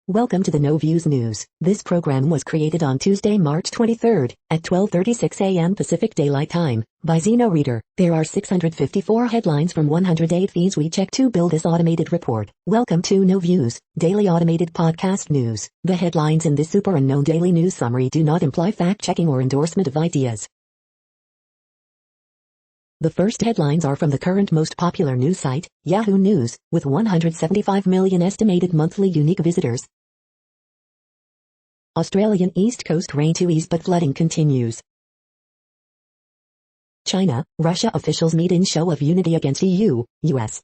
Welcome to the No Views News. This program was created on Tuesday, March 23rd, at 12:36 a.m. Pacific Daylight Time, by Zeno Reader. There are 654 headlines from 108 feeds we check to build this automated report. Welcome to No Views, daily automated podcast news. The headlines in this super unknown daily news summary do not imply fact-checking or endorsement of ideas. The first headlines are from the current most popular news site, Yahoo News, with 175 million estimated monthly unique visitors. Australian East Coast rain to ease but flooding continues. China, Russia officials meet in show of unity against EU, US.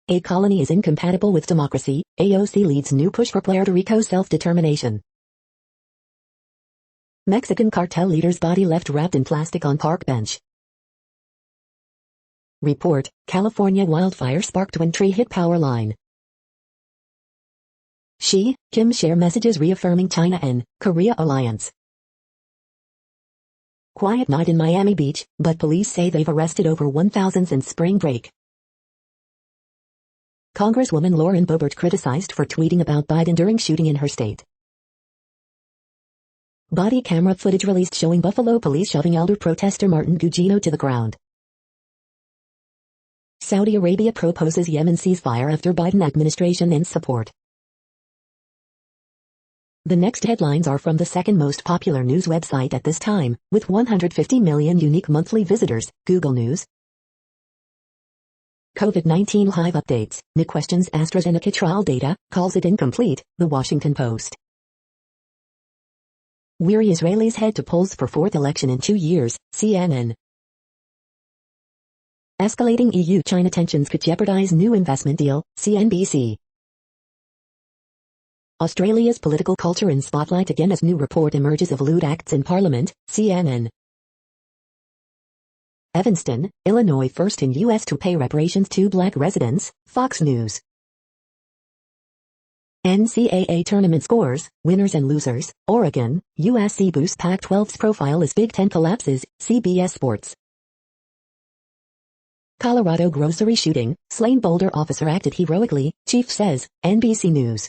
A colony is incompatible with democracy, AOC leads new push for Puerto Rico self-determination. Mexican cartel leader's body left wrapped in plastic on park bench. Report, California wildfire sparked when tree hit power line. Xi, Kim share messages reaffirming China and Korea alliance. Quiet night in Miami Beach, but police say they've arrested over 1,000 since spring break. Congresswoman Lauren Boebert criticized for tweeting about Biden during shooting in her state. Body camera footage released showing Buffalo police shoving elder protester Martin Gugino to the ground. Saudi Arabia proposes Yemen ceasefire after Biden administration ends support. The next headlines are from the second most popular news website at this time, with 150 million unique monthly visitors, Google News. COVID-19 live updates, NIC questions AstraZeneca trial data, calls it incomplete, The Washington Post. Weary Israelis head to polls for fourth election in 2 years, CNN. Escalating EU-China tensions could jeopardize new investment deal, CNBC. Australia's political culture in spotlight again as new report emerges of lewd acts in Parliament, CNN. Evanston, Illinois first in U.S. to pay reparations to black residents, Fox News. NCAA tournament scores, winners and losers, Oregon, USC boosts Pac-12's profile as Big Ten collapses, CBS Sports. Colorado grocery shooting, slain Boulder officer acted heroically, chief says, NBC News.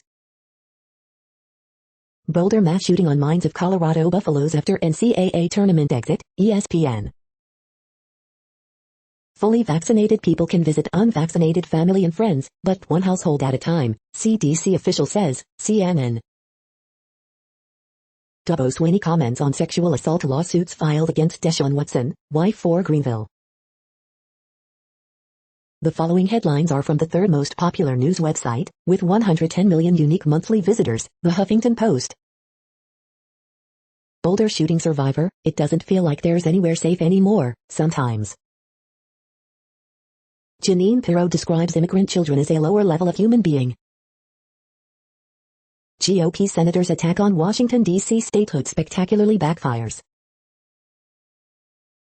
Boulder mass shooting on minds of Colorado Buffaloes after NCAA tournament exit, ESPN. Fully vaccinated people can visit unvaccinated family and friends, but one household at a time, CDC official says, CNN. Dubbo Sweeney comments on sexual assault lawsuits filed against Deshaun Watson, wife for Greenville. The following headlines are from the third most popular news website, with 110 million unique monthly visitors, The Huffington Post. Boulder shooting survivor, it doesn't feel like there's anywhere safe anymore, sometimes. Janine Pirro describes immigrant children as a lower level of human being. GOP senators' attack on Washington, D.C. statehood spectacularly backfires.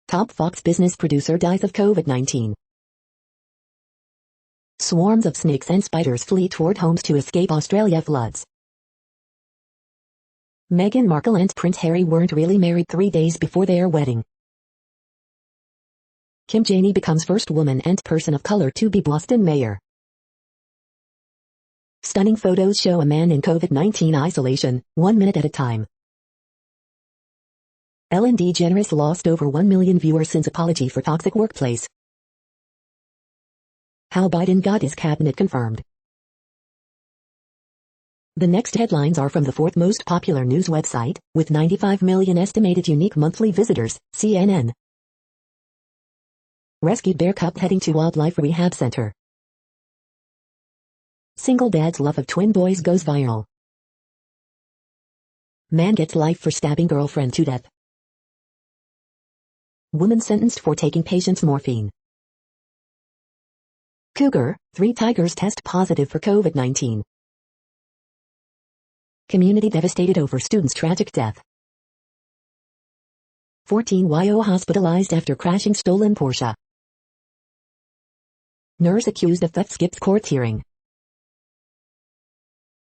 Top Fox business producer dies of COVID-19. Swarms of snakes and spiders flee toward homes to escape Australia floods. Meghan Markle and Prince Harry weren't really married 3 days before their wedding. Kim Janey becomes first woman and person of color to be Boston mayor. Stunning photos show a man in COVID-19 isolation, 1 minute at a time. Ellen DeGeneres lost over 1 million viewers since apology for toxic workplace. How Biden got his cabinet confirmed. The next headlines are from the fourth most popular news website, with 95 million estimated unique monthly visitors, CNN. Rescued bear cub heading to wildlife rehab center. Single dad's love of twin boys goes viral. Man gets life for stabbing girlfriend to death. Woman sentenced for taking patient's morphine. Cougar, 3 tigers test positive for COVID-19. Community devastated over student's tragic death. 14 YO hospitalized after crashing stolen Porsche. Nurse accused of theft skips court hearing.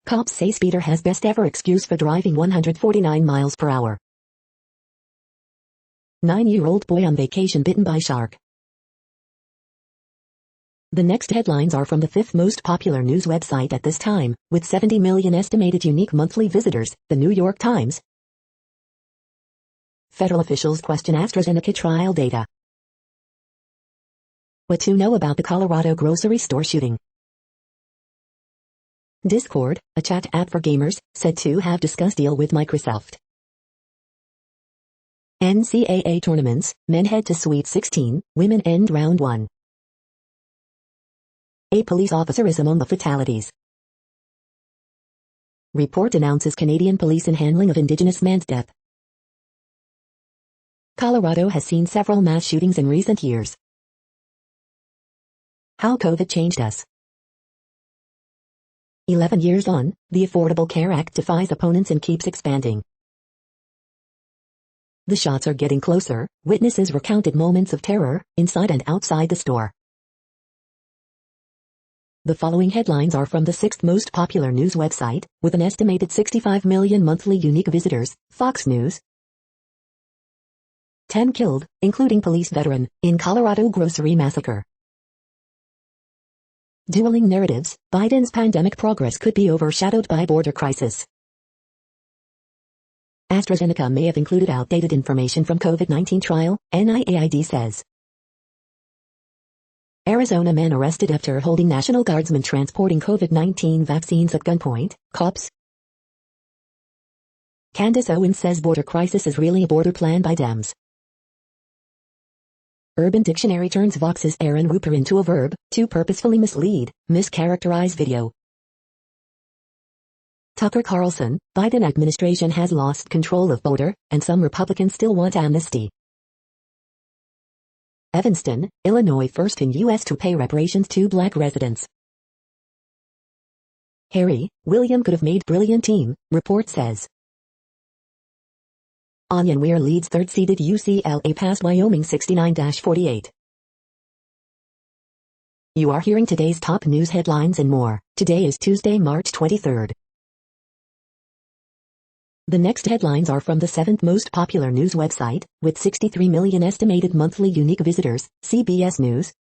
Cops say speeder has best ever excuse for driving 149 miles per hour. 9-year-old boy on vacation bitten by shark. The next headlines are from the fifth most popular news website at this time, with 70 million estimated unique monthly visitors, the New York Times. Federal officials question AstraZeneca trial data. What to know about the Colorado grocery store shooting. Discord, a chat app for gamers, said to have discussed deal with Microsoft. NCAA tournaments, men head to Sweet 16, women end round 1. A police officer is among the fatalities. Report announces Canadian police in handling of Indigenous man's death. Colorado has seen several mass shootings in recent years. How COVID changed us. 11 years on, the Affordable Care Act defies opponents and keeps expanding. The shots are getting closer, witnesses recounted moments of terror, inside and outside the store. The following headlines are from the sixth most popular news website, with an estimated 65 million monthly unique visitors, Fox News. 10 killed, including police veteran, in Colorado grocery massacre. Dueling narratives, Biden's pandemic progress could be overshadowed by border crisis. AstraZeneca may have included outdated information from COVID-19 trial, NIAID says. Arizona man arrested after holding National Guardsmen transporting COVID-19 vaccines at gunpoint, cops. Candace Owens says border crisis is really a border plan by Dems. Urban Dictionary turns Vox's Aaron Rupert into a verb, to purposefully mislead, mischaracterize video. Tucker Carlson, Biden administration has lost control of border, and some Republicans still want amnesty. Evanston, Illinois first in U.S. to pay reparations to black residents. Harry, William could have made brilliant team, report says. Onion Weir leads third-seeded UCLA past Wyoming 69-48. You are hearing today's top news headlines and more. Today is Tuesday, March 23rd. The next headlines are from the seventh most popular news website, with 63 million estimated monthly unique visitors, CBS News.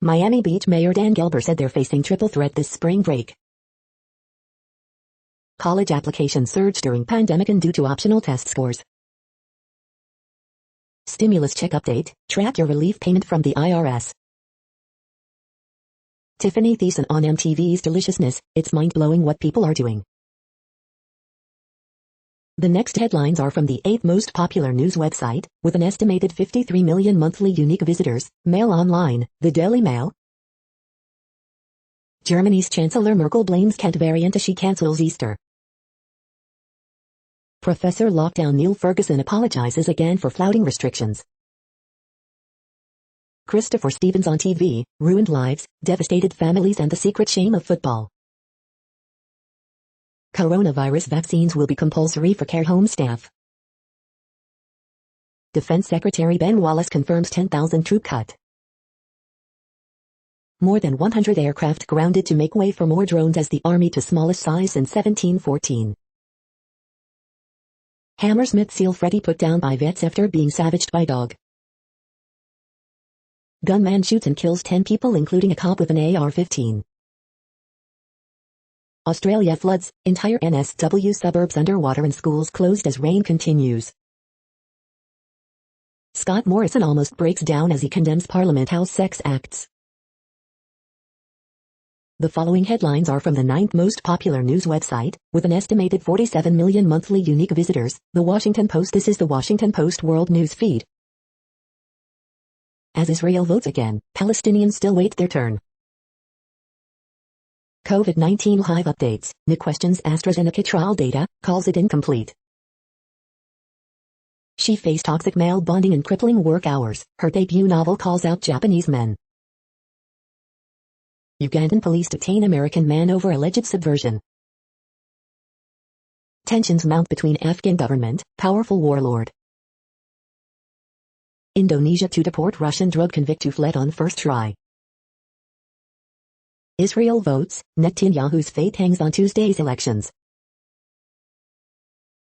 Miami Beach Mayor Dan Gelber said they're facing triple threat this spring break. College applications surged during pandemic and due to optional test scores. Stimulus check update, track your relief payment from the IRS. Tiffany Thiessen on MTV's Deliciousness, it's mind-blowing what people are doing. The next headlines are from the eighth most popular news website, with an estimated 53 million monthly unique visitors, Mail Online, the Daily Mail. Germany's Chancellor Merkel blames Kent variant as she cancels Easter. Professor Lockdown Neil Ferguson apologizes again for flouting restrictions. Christopher Stevens on TV, ruined lives, devastated families and the secret shame of football. Coronavirus vaccines will be compulsory for care home staff. Defense Secretary Ben Wallace confirms 10,000 troop cut. More than 100 aircraft grounded to make way for more drones as the Army to smallest size in 1714. Hammersmith SEAL Freddy put down by vets after being savaged by dog. Gunman shoots and kills 10 people including a cop with an AR-15. Australia floods, entire NSW suburbs underwater and schools closed as rain continues. Scott Morrison almost breaks down as he condemns Parliament House sex acts. The following headlines are from the ninth most popular news website, with an estimated 47 million monthly unique visitors, The Washington Post. This is the Washington Post World News Feed. As Israel votes again, Palestinians still wait their turn. COVID-19 live updates. NIC questions AstraZeneca trial data, calls it incomplete. She faced toxic male bonding and crippling work hours. Her debut novel calls out Japanese men. Ugandan police detain American man over alleged subversion. Tensions mount between Afghan government, powerful warlord. Indonesia to deport Russian drug convict who fled on first try. Israel votes, Netanyahu's fate hangs on Tuesday's elections.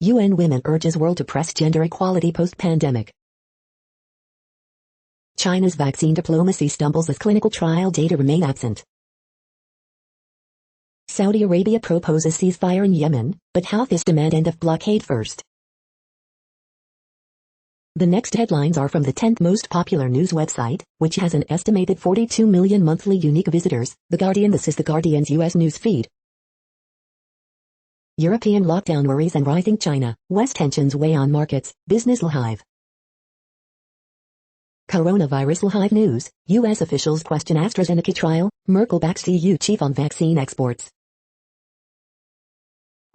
UN women urges world to press gender equality post-pandemic. China's vaccine diplomacy stumbles as clinical trial data remain absent. Saudi Arabia proposes ceasefire in Yemen, but Houthis demand end of blockade first. The next headlines are from the 10th most popular news website, which has an estimated 42 million monthly unique visitors, The Guardian. This is The Guardian's U.S. news feed. European lockdown worries and rising China, West tensions weigh on markets, Business Live. Coronavirus Live News, U.S. officials question AstraZeneca trial, Merkel backs EU chief on vaccine exports.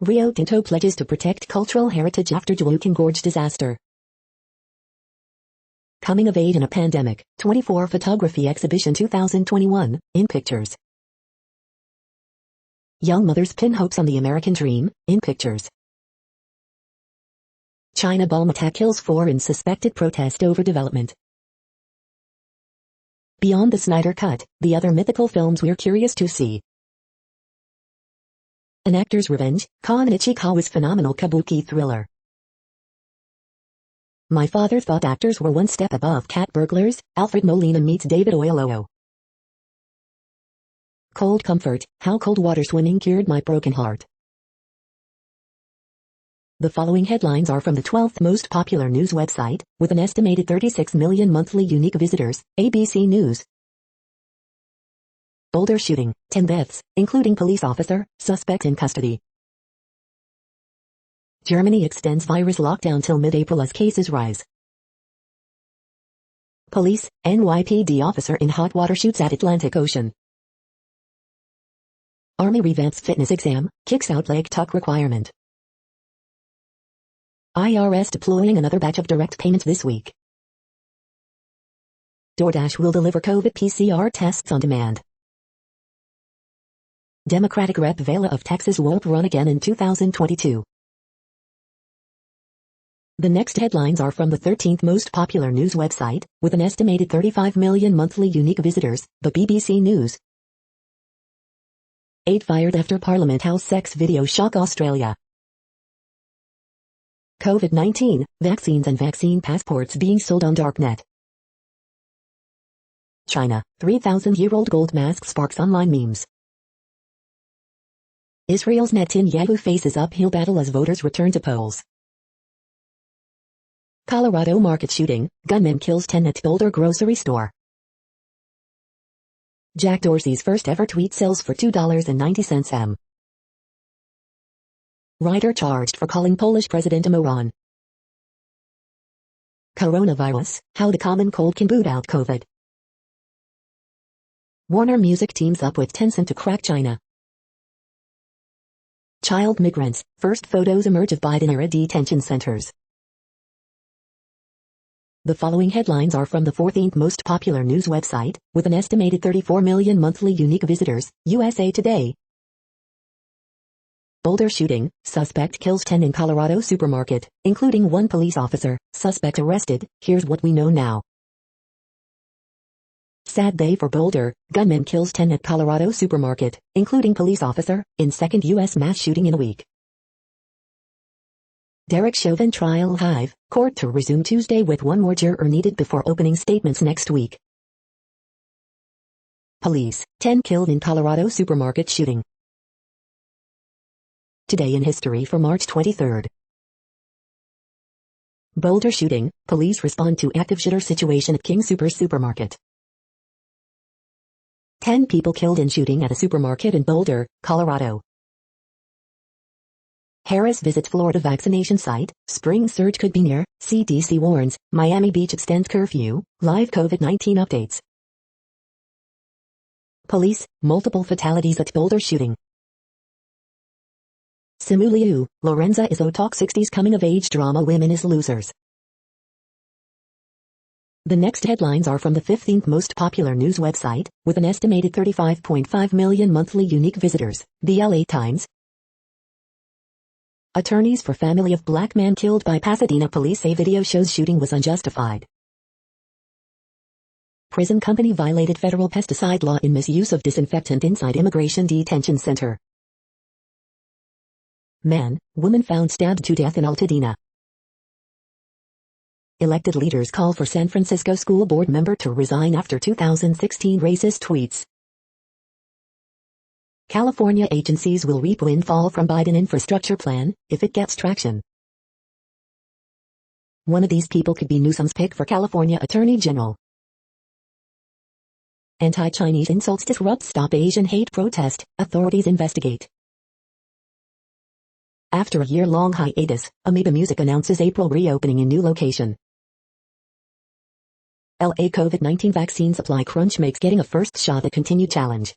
Rio Tinto pledges to protect cultural heritage after Juukan Gorge disaster. Coming of Age in a Pandemic, 24 Photography Exhibition 2021, in pictures. Young mothers pin hopes on the American dream, in pictures. China bomb attack kills 4 in suspected protest over development. Beyond the Snyder Cut, the other mythical films we're curious to see. An Actor's Revenge, Kon Ichikawa's phenomenal kabuki thriller. My father thought actors were one step above cat burglars, Alfred Molina meets David Oyelowo. Cold Comfort, how cold water swimming cured my broken heart. The following headlines are from the 12th most popular news website, with an estimated 36 million monthly unique visitors, ABC News. Boulder shooting, 10 deaths, including police officer, suspect in custody. Germany extends virus lockdown till mid-April as cases rise. Police, NYPD officer in hot water shoots at Atlantic Ocean. Army revamps fitness exam, kicks out leg tuck requirement. IRS deploying another batch of direct payments this week. DoorDash will deliver COVID PCR tests on demand. Democratic Rep Vela of Texas won't run again in 2022. The next headlines are from the 13th most popular news website, with an estimated 35 million monthly unique visitors, the BBC News. 8 fired after Parliament House sex video shock Australia. COVID-19, vaccines and vaccine passports being sold on darknet. China, 3,000-year-old gold mask sparks online memes. Israel's Netanyahu faces uphill battle as voters return to polls. Colorado market shooting, gunman kills 10 at Boulder grocery store. Jack Dorsey's first ever tweet sells for $2.90. Writer charged for calling Polish President a moron. Coronavirus, how the common cold can boot out COVID. Warner Music teams up with Tencent to crack China. Child migrants, first photos emerge of Biden-era detention centers. The following headlines are from the 14th most popular news website, with an estimated 34 million monthly unique visitors, USA Today. Boulder shooting, suspect kills 10 in Colorado supermarket, including 1 police officer, suspect arrested, here's what we know now. Sad day for Boulder, gunman kills 10 at Colorado supermarket, including police officer, in second U.S. mass shooting in a week. Derek Chauvin trial hive, court to resume Tuesday with 1 more juror needed before opening statements next week. Police, 10 killed in Colorado supermarket shooting. Today in history for March 23. Boulder shooting, police respond to active shooter situation at King Soopers supermarket. 10 people killed in shooting at a supermarket in Boulder, Colorado. Harris visits Florida vaccination site, spring surge could be near, CDC warns, Miami Beach extends curfew, live COVID-19 updates. Police, multiple fatalities at Boulder shooting. Simu Liu, Lorenza Izzo talks 60s coming-of-age drama Women is Losers. The next headlines are from the 15th most popular news website, with an estimated 35.5 million monthly unique visitors, the LA Times. Attorneys for family of black man killed by Pasadena police say video shows shooting was unjustified. Prison company violated federal pesticide law in misuse of disinfectant inside immigration detention center. Man, woman found stabbed to death in Altadena. Elected leaders call for San Francisco school board member to resign after 2016 racist tweets. California agencies will reap windfall from Biden infrastructure plan, if it gets traction. One of these people could be Newsom's pick for California Attorney General. Anti-Chinese insults disrupt Stop Asian Hate protest, authorities investigate. After a year-long hiatus, Amoeba Music announces April reopening in new location. LA COVID-19 vaccine supply crunch makes getting a first shot a continued challenge.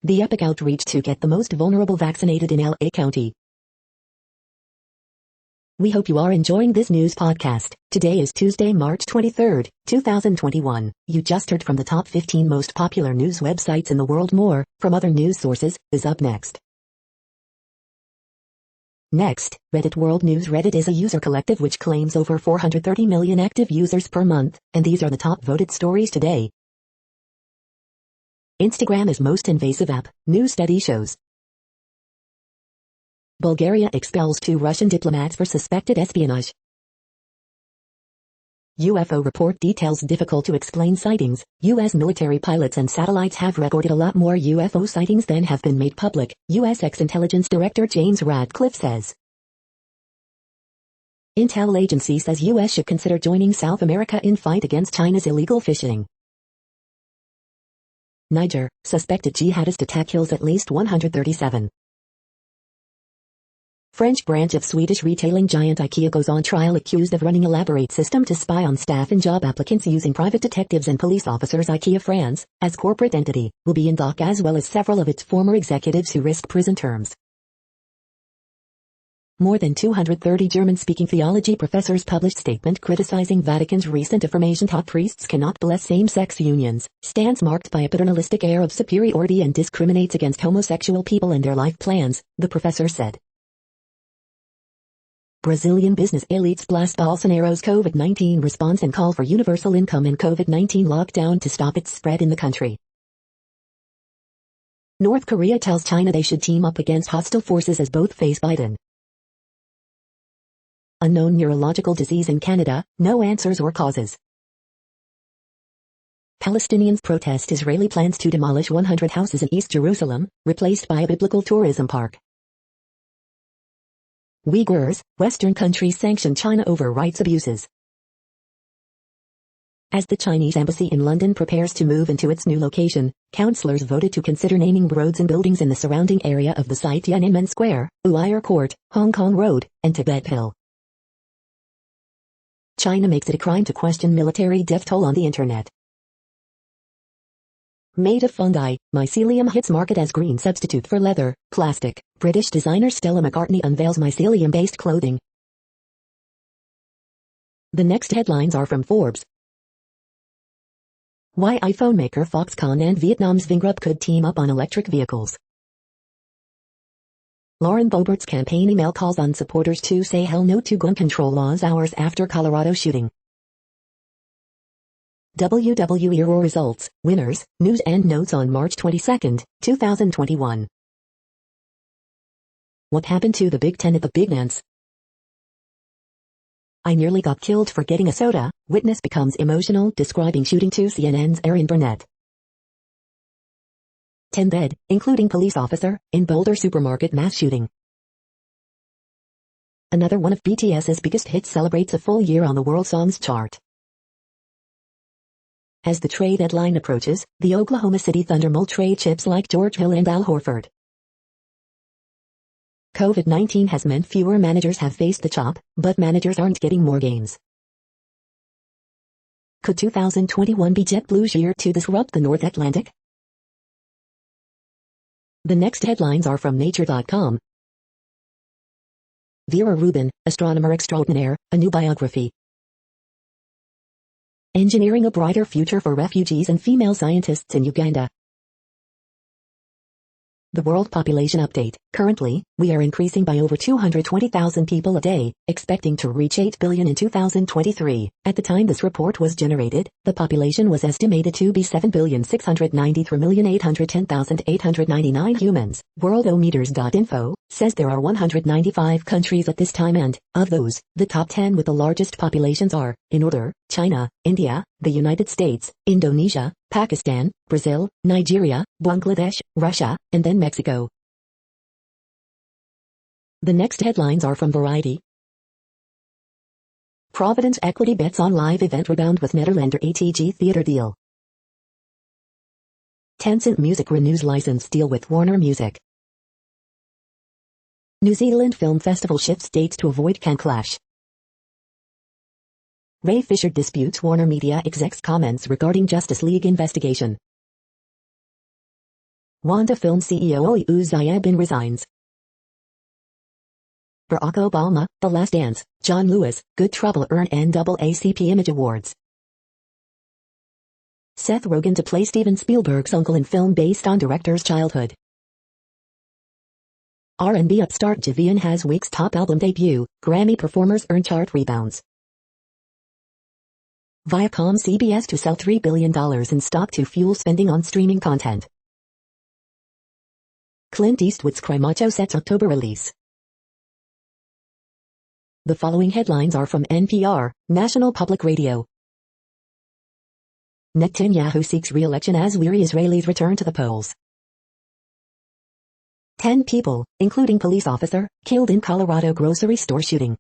The epic outreach to get the most vulnerable vaccinated in LA County. We hope you are enjoying this news podcast. Today is Tuesday, March 23, 2021. You just heard from the top 15 most popular news websites in the world. More, from other news sources, is up next. Next, Reddit World News. Reddit is a user collective which claims over 430 million active users per month, and these are the top voted stories today. Instagram is most invasive app, new study shows. Bulgaria expels 2 Russian diplomats for suspected espionage. UFO report details difficult to explain sightings. U.S. military pilots and satellites have recorded a lot more UFO sightings than have been made public, U.S. ex-intelligence director James Radcliffe says. Intel agency says U.S. should consider joining South America in fight against China's illegal fishing. Niger, suspected jihadist attack kills at least 137. French branch of Swedish retailing giant IKEA goes on trial accused of running elaborate system to spy on staff and job applicants using private detectives and police officers. IKEA France, as corporate entity, will be in dock as well as several of its former executives who risk prison terms. More than 230 German-speaking theology professors published statement criticizing Vatican's recent affirmation top priests cannot bless same-sex unions, stance marked by a paternalistic air of superiority and discriminates against homosexual people and their life plans, the professor said. Brazilian business elites blast Bolsonaro's COVID-19 response and call for universal income and COVID-19 lockdown to stop its spread in the country. North Korea tells China they should team up against hostile forces as both face Biden. Unknown neurological disease in Canada, no answers or causes. Palestinians protest Israeli plans to demolish 100 houses in East Jerusalem, replaced by a biblical tourism park. Uyghurs, Western countries sanction China over rights abuses. As the Chinese embassy in London prepares to move into its new location, councillors voted to consider naming roads and buildings in the surrounding area of the site Tiananmen Square, Uyghur Court, Hong Kong Road, and Tibet Hill. China makes it a crime to question military death toll on the internet. Made of fungi, mycelium hits market as green substitute for leather, plastic. British designer Stella McCartney unveils mycelium-based clothing. The next headlines are from Forbes. Why iPhone maker Foxconn and Vietnam's Vingroup could team up on electric vehicles. Lauren Boebert's campaign email calls on supporters to say hell no to gun control laws hours after Colorado shooting. WWE Raw results, winners, news and notes on March 22, 2021. What happened to the Big Ten at the Big Dance? I nearly got killed for getting a soda, witness becomes emotional describing shooting to CNN's Erin Burnett. 10 dead, including police officer, in Boulder supermarket mass shooting. Another one of BTS's biggest hits celebrates a full year on the World Songs chart. As the trade deadline approaches, the Oklahoma City Thunder will trade chips like George Hill and Al Horford. COVID-19 has meant fewer managers have faced the chop, but managers aren't getting more games. Could 2021 be JetBlue's year to disrupt the North Atlantic? The next headlines are from Nature.com. Vera Rubin, astronomer extraordinaire, a new biography. Engineering a brighter future for refugees and female scientists in Uganda. The World Population Update. Currently, we are increasing by over 220,000 people a day, expecting to reach 8 billion in 2023. At the time this report was generated, the population was estimated to be 7,693,810,899 humans. Worldometers.info says there are 195 countries at this time and, of those, the top 10 with the largest populations are, in order, China, India, the United States, Indonesia, Pakistan, Brazil, Nigeria, Bangladesh, Russia, and then Mexico. The next headlines are from Variety. Providence Equity bets on live event rebound with Nederlander ATG theater deal. Tencent Music renews license deal with Warner Music. New Zealand Film Festival shifts dates to avoid can clash. Ray Fisher disputes Warner Media execs' comments regarding Justice League investigation. Wanda Film CEO Ali Uzayabin resigns. Barack Obama, The Last Dance, John Lewis, Good Trouble earn NAACP Image Awards. Seth Rogen to play Steven Spielberg's uncle in film based on director's childhood. R&B upstart Javian has week's top album debut, Grammy performers earn chart rebounds. Viacom CBS to sell $3 billion in stock to fuel spending on streaming content. Clint Eastwood's Cry Macho sets October release. The following headlines are from NPR, National Public Radio. Netanyahu seeks re-election as weary Israelis return to the polls. 10 people, including police officer, killed in Colorado grocery store shooting.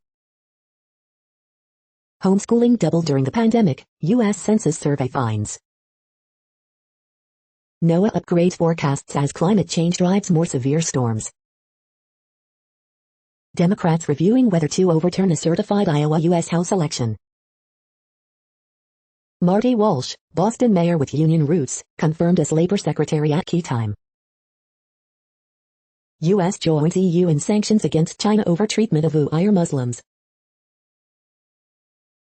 Homeschooling doubled during the pandemic, U.S. Census survey finds. NOAA upgrades forecasts as climate change drives more severe storms. Democrats reviewing whether to overturn a certified Iowa U.S. House election. Marty Walsh, Boston mayor with union roots, confirmed as labor secretary at key time. U.S. joins EU in sanctions against China over treatment of Uyghur Muslims.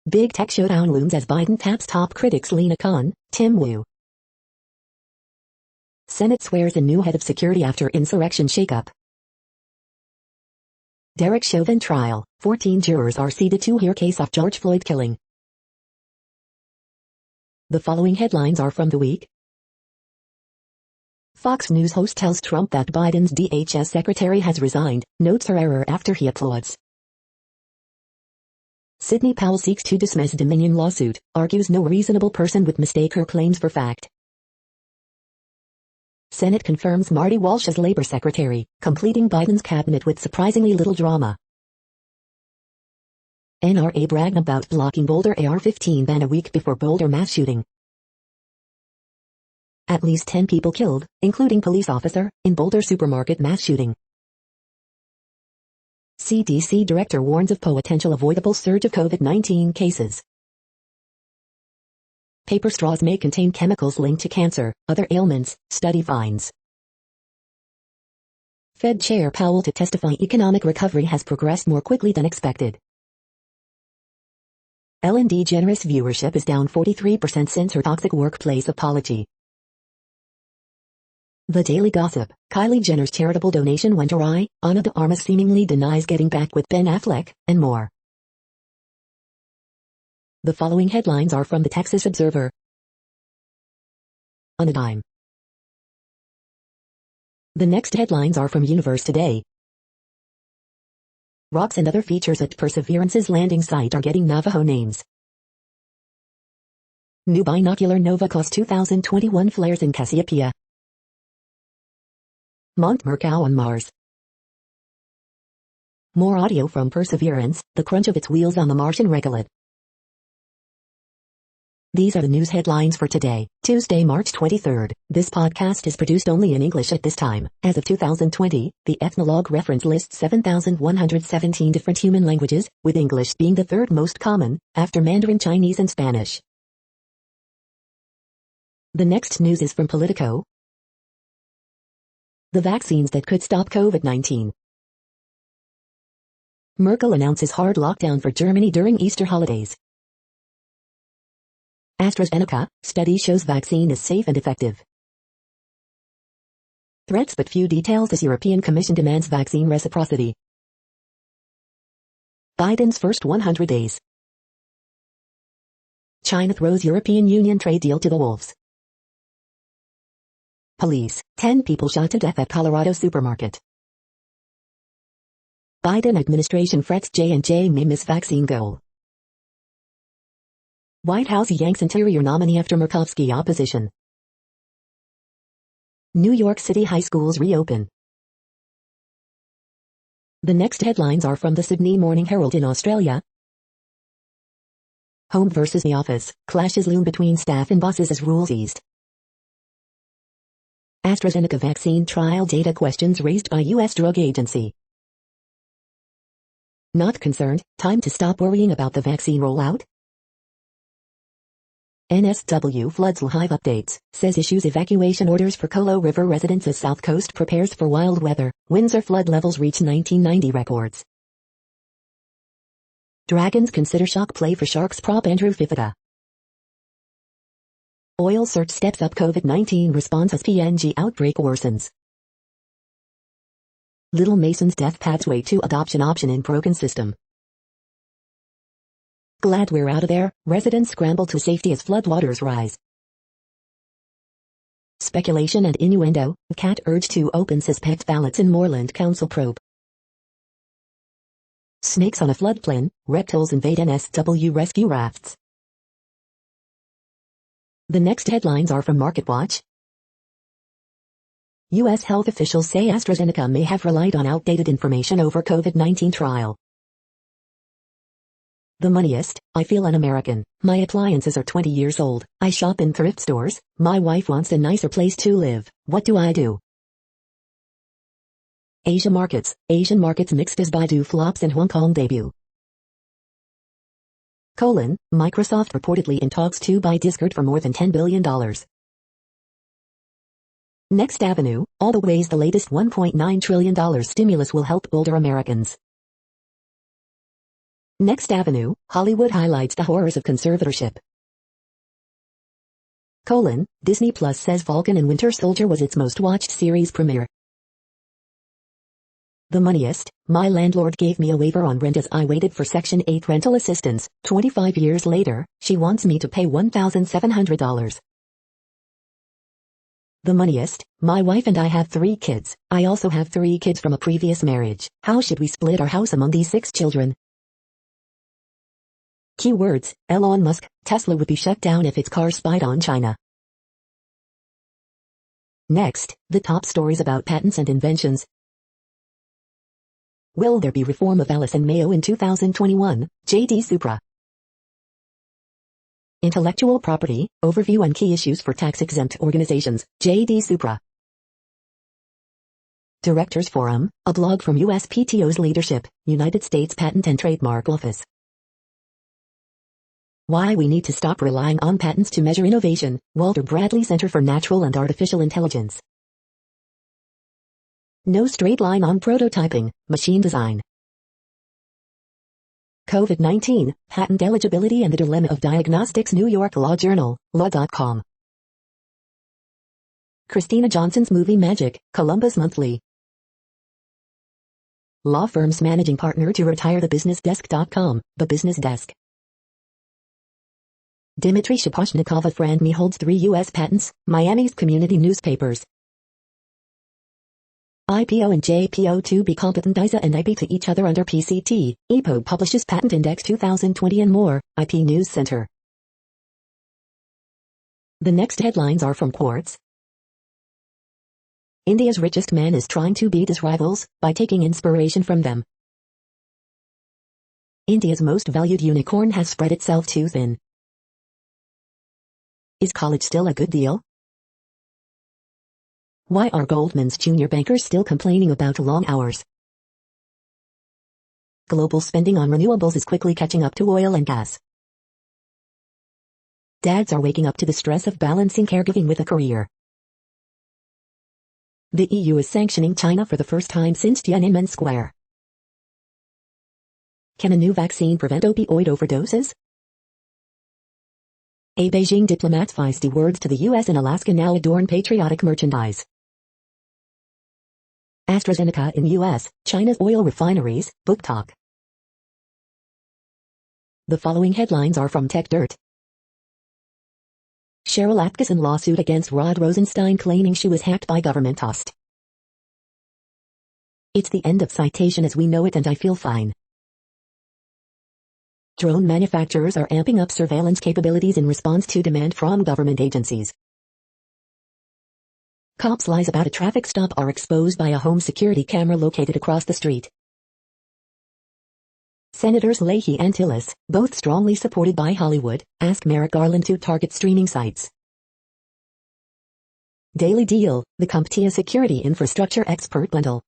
Big tech showdown looms as Biden taps top critics Lina Khan, Tim Wu. Senate swears in new head of security after insurrection shakeup. Derek Chauvin trial, 14 jurors are seated to hear case of George Floyd killing. The following headlines are from The Week. Fox News host tells Trump that Biden's DHS secretary has resigned, notes her error after he applauds. Sidney Powell seeks to dismiss Dominion lawsuit, argues no reasonable person would mistake her claims for fact. Senate confirms Marty Walsh as labor secretary, completing Biden's cabinet with surprisingly little drama. NRA bragged about blocking Boulder AR-15 ban a week before Boulder mass shooting. At least 10 people killed, including police officer, in Boulder supermarket mass shooting. CDC director warns of potential avoidable surge of COVID-19 cases. Paper straws may contain chemicals linked to cancer, other ailments, study finds. Fed Chair Powell to testify economic recovery has progressed more quickly than expected. Ellen DeGeneres viewership is down 43% since her toxic workplace apology. The Daily Gossip, Kylie Jenner's charitable donation went awry, Ana de Armas seemingly denies getting back with Ben Affleck, and more. The following headlines are from the Texas Observer. On a dime. The next headlines are from Universe Today. Rocks and other features at Perseverance's landing site are getting Navajo names. New binocular nova cost 2021 flares in Cassiopeia. Mont Mercou on Mars. More audio from Perseverance, the crunch of its wheels on the Martian regolith. These are the news headlines for today, Tuesday, March 23rd. This podcast is produced only in English at this time. As of 2020, the Ethnologue reference lists 7,117 different human languages, with English being the third most common, after Mandarin Chinese and Spanish. The next news is from Politico. The vaccines that could stop COVID-19. Merkel announces hard lockdown for Germany during Easter holidays. AstraZeneca, study shows vaccine is safe and effective. Threats but few details as European Commission demands vaccine reciprocity. Biden's first 100 days. China throws European Union trade deal to the wolves. Police, 10 people shot to death at Colorado supermarket. Biden administration frets J&J may miss vaccine goal. White House yanks Interior nominee after Murkowski opposition. New York City high schools reopen. The next headlines are from the Sydney Morning Herald in Australia. Home versus the office, clashes loom between staff and bosses as rules eased. AstraZeneca vaccine trial data questions raised by U.S. Drug Agency. Not concerned, time to stop worrying about the vaccine rollout? NSW floods live updates, says issues evacuation orders for Colo River residents as South Coast prepares for wild weather. Windsor flood levels reach 1990 records. Dragons consider shock play for Sharks prop Andrew Fifita. Oil search steps up COVID-19 response as PNG outbreak worsens. Little Mason's death pathway to adoption option in broken system. Glad we're out of there, residents scramble to safety as floodwaters rise. Speculation and innuendo, CAT urge to open suspect ballots in Moreland Council probe. Snakes on a floodplain, reptiles invade NSW rescue rafts. The next headlines are from MarketWatch. U.S. health officials say AstraZeneca may have relied on outdated information over COVID-19 trial. The Moneyist, I feel un-American. My appliances are 20 years old. I shop in thrift stores. My wife wants a nicer place to live. What do I do? Asian markets mixed as Baidu flops in Hong Kong debut. Microsoft reportedly in talks to buy Discord for more than $10 billion. Next Avenue, all the ways the latest $1.9 trillion stimulus will help older Americans. Next Avenue, Hollywood highlights the horrors of conservatorship. Disney Plus says Falcon and Winter Soldier was its most watched series premiere. The Moneyist, my landlord gave me a waiver on rent as I waited for Section 8 rental assistance. 25 years later, she wants me to pay $1,700. The Moneyist, my wife and I have 3 kids. I also have 3 kids from a previous marriage. How should we split our house among these 6 children? Keywords, Elon Musk, Tesla would be shut down if its cars spied on China. Next, the top stories about patents and inventions. Will there be reform of Alice and Mayo in 2021? J.D. Supra. Intellectual property, overview and key issues for tax-exempt organizations. J.D. Supra. Directors Forum, a blog from USPTO's leadership, United States Patent and Trademark Office. Why we need to stop relying on patents to measure innovation, Walter Bradley Center for Natural and Artificial Intelligence. No straight line on prototyping, machine design. COVID-19, patent eligibility and the dilemma of diagnostics. New York Law Journal, law.com. Christina Johnson's movie Magic, Columbus Monthly. Law firm's managing partner to retire. TheBusinessDesk.com, The Business Desk. Dmitry Shaposhnikov of Friend Me holds 3 U.S. patents, Miami's community newspapers. IPO and JPO to be competent. ISA and IP to each other under PCT. EPO publishes Patent Index 2020 and more, IP News Center. The next headlines are from Quartz. India's richest man is trying to beat his rivals by taking inspiration from them. India's most valued unicorn has spread itself too thin. Is college still a good deal? Why are Goldman's junior bankers still complaining about long hours? Global spending on renewables is quickly catching up to oil and gas. Dads are waking up to the stress of balancing caregiving with a career. The EU is sanctioning China for the first time since Tiananmen Square. Can a new vaccine prevent opioid overdoses? A Beijing diplomat's feisty words to the U.S. and Alaska now adorn patriotic merchandise. AstraZeneca in U.S., China's oil refineries, book talk. The following headlines are from TechDirt. Cheryl Atkinson lawsuit against Rod Rosenstein claiming she was hacked by government host. It's the end of citation as we know it and I feel fine. Drone manufacturers are amping up surveillance capabilities in response to demand from government agencies. Cops' lies about a traffic stop are exposed by a home security camera located across the street. Senators Leahy and Tillis, both strongly supported by Hollywood, ask Merrick Garland to target streaming sites. Daily Deal, the CompTIA Security Infrastructure Expert Bundle.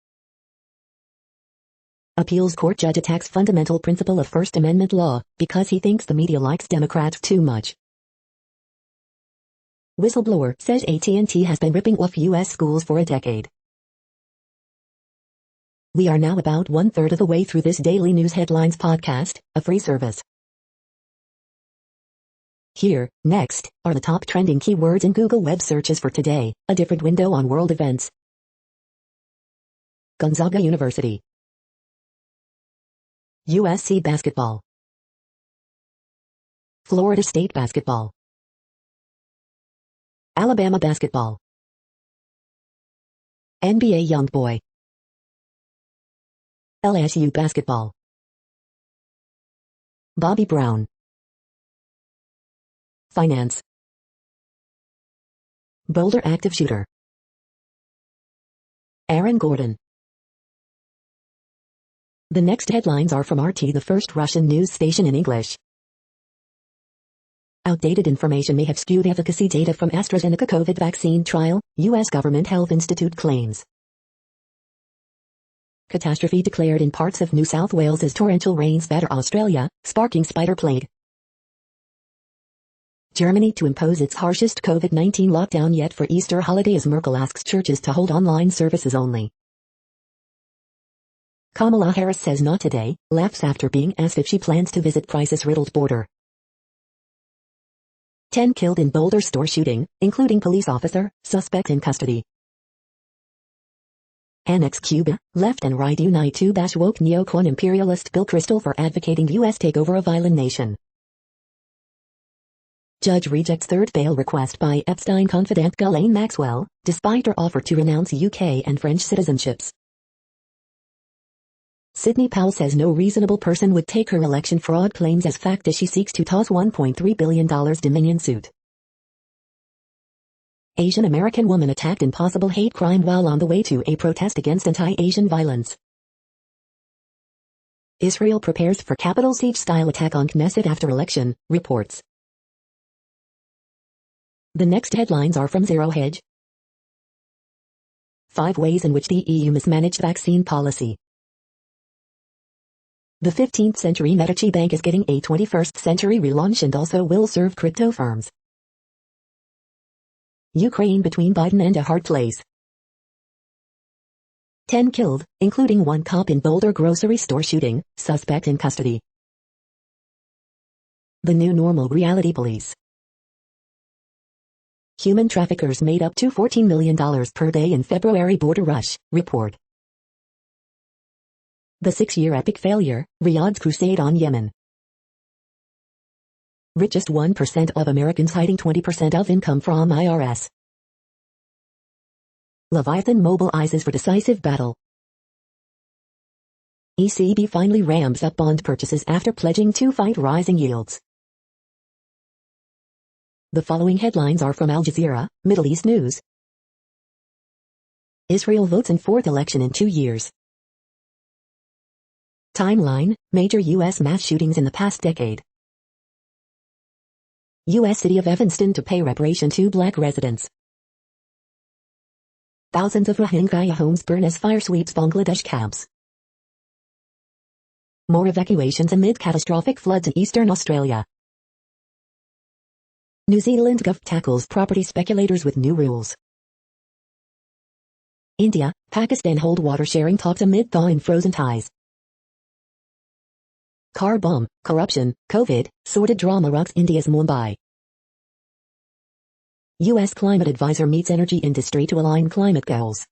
Appeals court judge attacks fundamental principle of First Amendment law because he thinks the media likes Democrats too much. Whistleblower says AT&T has been ripping off U.S. schools for a decade. We are now about 1/3 of the way through this daily news headlines podcast, a free service. Here, next, are the top trending keywords in Google web searches for today, a different window on world events. Gonzaga University. USC basketball. Florida State basketball. Alabama basketball. NBA young boy. LSU basketball. Bobby Brown. Finance. Boulder active shooter. Aaron Gordon. The next headlines are from RT, the first Russian news station in English. Outdated information may have skewed efficacy data from AstraZeneca COVID vaccine trial, U.S. Government Health Institute claims. Catastrophe declared in parts of New South Wales as torrential rains batter Australia, sparking spider plague. Germany to impose its harshest COVID-19 lockdown yet for Easter holiday as Merkel asks churches to hold online services only. Kamala Harris says not today, laughs after being asked if she plans to visit crisis-riddled border. 10 killed in Boulder store shooting, including police officer, suspect in custody. Annex Cuba, left and right unite to bash woke neocon imperialist Bill Kristol for advocating U.S. takeover of island nation. Judge rejects third bail request by Epstein confidant Ghislaine Maxwell, despite her offer to renounce UK and French citizenships. Sidney Powell says no reasonable person would take her election fraud claims as fact as she seeks to toss $1.3 billion Dominion suit. Asian American woman attacked in possible hate crime while on the way to a protest against anti-Asian violence. Israel prepares for capital siege-style attack on Knesset after election, reports. The next headlines are from Zero Hedge. 5 ways in which the EU mismanaged vaccine policy. The 15th century Medici Bank is getting a 21st century relaunch and also will serve crypto firms. Ukraine between Biden and a hard place. 10 killed, including 1 cop in Boulder grocery store shooting, suspect in custody. The new normal reality police. Human traffickers made up to $14 million per day in February border rush, report. The 6-year epic failure, Riyadh's crusade on Yemen. Richest 1% of Americans hiding 20% of income from IRS. Leviathan mobilizes for decisive battle. ECB finally ramps up bond purchases after pledging to fight rising yields. The following headlines are from Al Jazeera, Middle East News. Israel votes in 4th election in 2 years. Timeline, major U.S. mass shootings in the past decade. U.S. city of Evanston to pay reparation to black residents. Thousands of Rohingya homes burn as fire sweeps Bangladesh camps. More evacuations amid catastrophic floods in eastern Australia. New Zealand Gov tackles property speculators with new rules. India, Pakistan hold water-sharing talks amid thaw in frozen ties. Car bomb, corruption, COVID, sordid drama rocks India's Mumbai. U.S. climate advisor meets energy industry to align climate goals.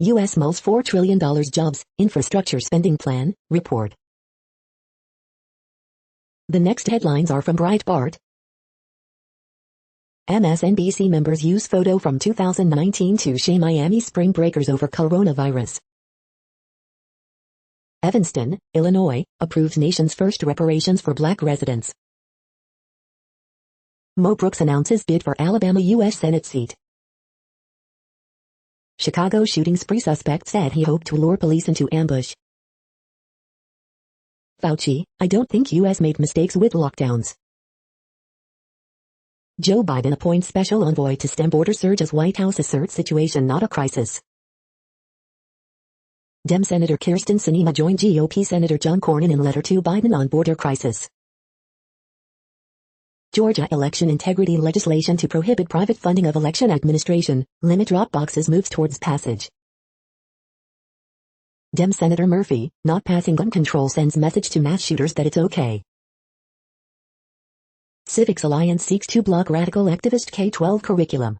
U.S. mulls $4 trillion jobs, infrastructure spending plan, report. The next headlines are from Breitbart. MSNBC members use photo from 2019 to shame Miami spring breakers over coronavirus. Evanston, Illinois, approves nation's first reparations for black residents. Mo Brooks announces bid for Alabama U.S. Senate seat. Chicago shooting spree suspect said he hoped to lure police into ambush. Fauci, I don't think U.S. made mistakes with lockdowns. Joe Biden appoints special envoy to stem border surge as White House asserts situation not a crisis. Dem Senator Kyrsten Sinema joined GOP Senator John Cornyn in letter to Biden on border crisis. Georgia election integrity legislation to prohibit private funding of election administration, limit drop boxes moves towards passage. Dem Senator Murphy, not passing gun control sends message to mass shooters that it's okay. Civics Alliance seeks to block radical activist K-12 curriculum.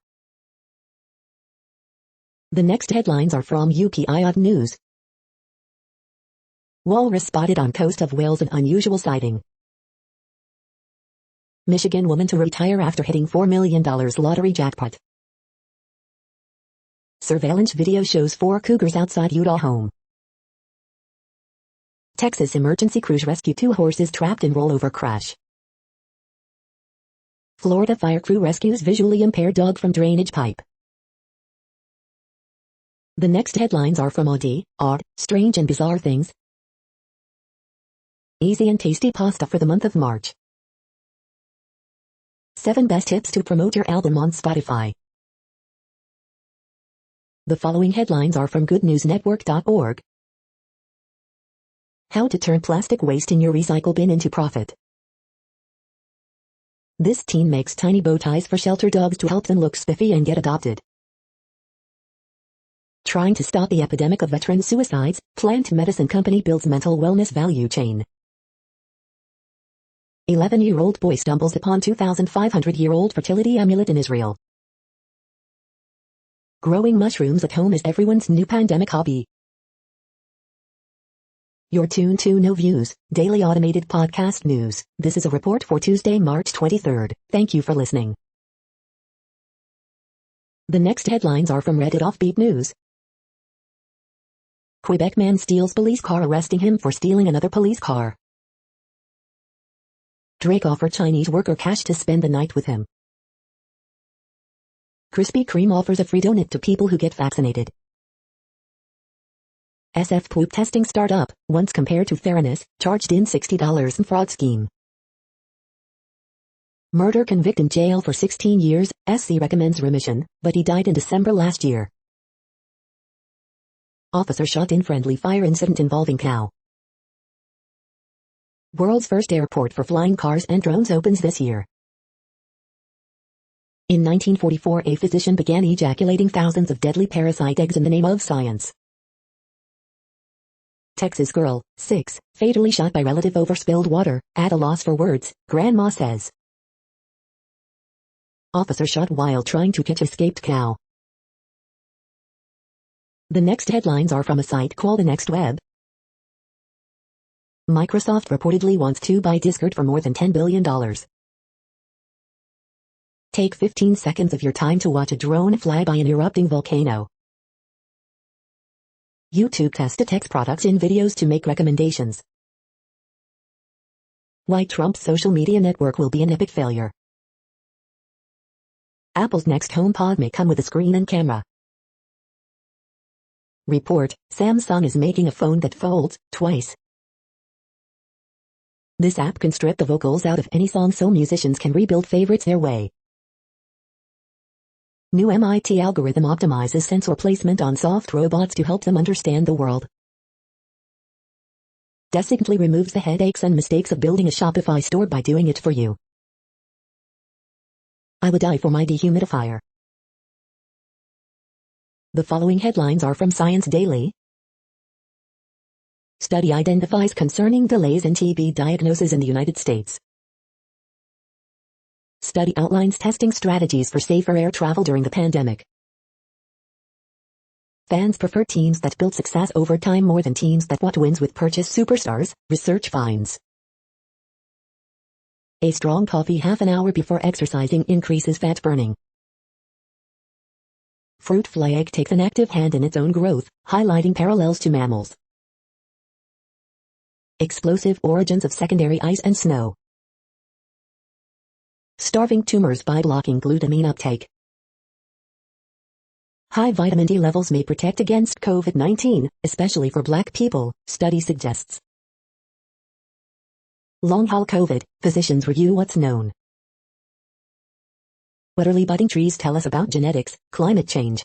The next headlines are from UPI News. Walrus spotted on coast of Wales, an unusual sighting. Michigan woman to retire after hitting $4 million lottery jackpot. Surveillance video shows 4 cougars outside Utah home. Texas emergency crews rescue 2 horses trapped in rollover crash. Florida fire crew rescues visually impaired dog from drainage pipe. The next headlines are from Odd, Strange and Bizarre Things. Easy and tasty pasta for the month of March. 7 best tips to promote your album on Spotify. The following headlines are from goodnewsnetwork.org. How to turn plastic waste in your recycle bin into profit. This teen makes tiny bow ties for shelter dogs to help them look spiffy and get adopted. Trying to stop the epidemic of veteran suicides, plant medicine company builds mental wellness value chain. 11-year-old boy stumbles upon 2,500-year-old fertility amulet in Israel. Growing mushrooms at home is everyone's new pandemic hobby. You're tuned to No Views, daily automated podcast news. This is a report for Tuesday, March 23rd. Thank you for listening. The next headlines are from Reddit Offbeat News. Quebec man steals police car, arresting him for stealing another police car. Drake offered Chinese worker cash to spend the night with him. Krispy Kreme offers a free donut to people who get vaccinated. SF poop testing startup, once compared to Theranos, charged in $60 in fraud scheme. Murder convict in jail for 16 years, SC recommends remission, but he died in December last year. Officer shot in friendly fire incident involving cow. World's first airport for flying cars and drones opens this year. In 1944, a physician began ejaculating thousands of deadly parasite eggs in the name of science. Texas girl, 6, fatally shot by relative over spilled water, at a loss for words, grandma says. Officer shot while trying to catch escaped cow. The next headlines are from a site called The Next Web. Microsoft reportedly wants to buy Discord for more than $10 billion. Take 15 seconds of your time to watch a drone fly by an erupting volcano. YouTube test detects products in videos to make recommendations. Why Trump's social media network will be an epic failure. Apple's next HomePod may come with a screen and camera. Report, Samsung is making a phone that folds twice. This app can strip the vocals out of any song so musicians can rebuild favorites their way. New MIT algorithm optimizes sensor placement on soft robots to help them understand the world. Designately removes the headaches and mistakes of building a Shopify store by doing it for you. I would die for my dehumidifier. The following headlines are from Science Daily. Study identifies concerning delays in TB diagnosis in the United States. Study outlines testing strategies for safer air travel during the pandemic. Fans prefer teams that build success over time more than teams that want wins with purchase superstars, research finds. A strong coffee half an hour before exercising increases fat burning. Fruit fly egg takes an active hand in its own growth, highlighting parallels to mammals. Explosive origins of secondary ice and snow. Starving tumors by blocking glutamine uptake. High vitamin D levels may protect against COVID-19, especially for Black people, study suggests. Long-haul COVID, physicians review what's known. What early budding trees tell us about genetics, climate change.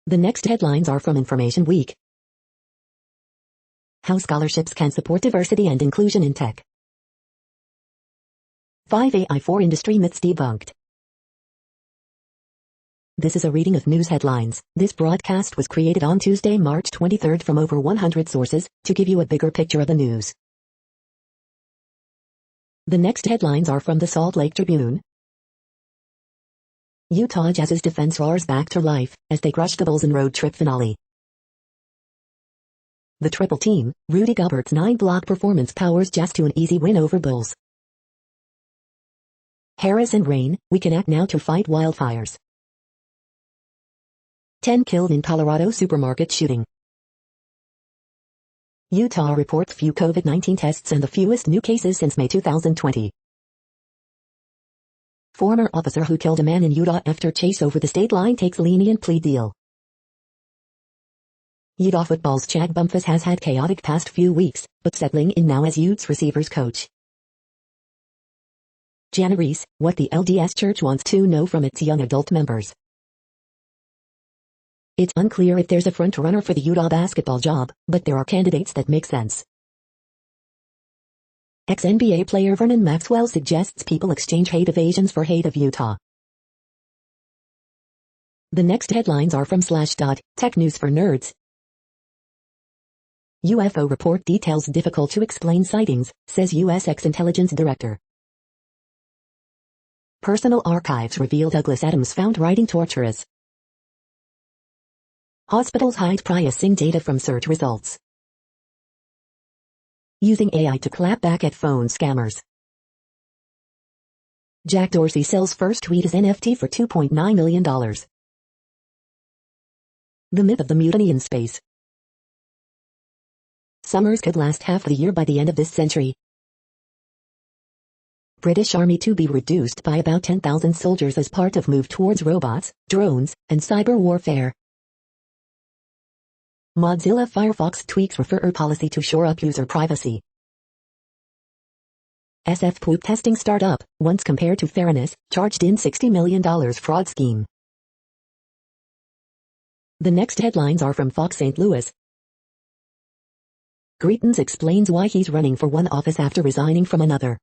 The next headlines are from Information Week. How scholarships can support diversity and inclusion in tech. 5 AI for industry myths debunked. This is a reading of news headlines. This broadcast was created on Tuesday, March 23rd from over 100 sources, to give you a bigger picture of the news. The next headlines are from the Salt Lake Tribune. Utah Jazz's defense roars back to life, as they crush the Bulls in road trip finale. The triple team, Rudy Gobert's 9-block performance powers Jazz to an easy win over Bulls. Harris and rain, we can act now to fight wildfires. 10 killed in Colorado supermarket shooting. Utah reports few COVID-19 tests and the fewest new cases since May 2020. Former officer who killed a man in Utah after chase over the state line takes lenient plea deal. Utah football's Chad Bumphus has had chaotic past few weeks, but settling in now as Utes receivers coach. Jana Reese, what the LDS Church wants to know from its young adult members. It's unclear if there's a front-runner for the Utah basketball job, but there are candidates that make sense. Ex-NBA player Vernon Maxwell suggests people exchange hate evasions for hate of Utah. The next headlines are from Slashdot, Tech News for Nerds. UFO report details difficult to explain sightings, says U.S. ex-intelligence director. Personal archives reveal Douglas Adams found writing torturous. Hospitals hide pricing data from search results. Using AI to clap back at phone scammers. Jack Dorsey sells first tweet as NFT for $2.9 million. The myth of the mutiny in space. Summers could last half the year by the end of this century. British Army to be reduced by about 10,000 soldiers as part of move towards robots, drones, and cyber warfare. Mozilla Firefox tweaks referrer policy to shore up user privacy. SF poop testing startup, once compared to Theranos, charged in $60 million fraud scheme. The next headlines are from Fox St. Louis. Greitens explains why he's running for one office after resigning from another.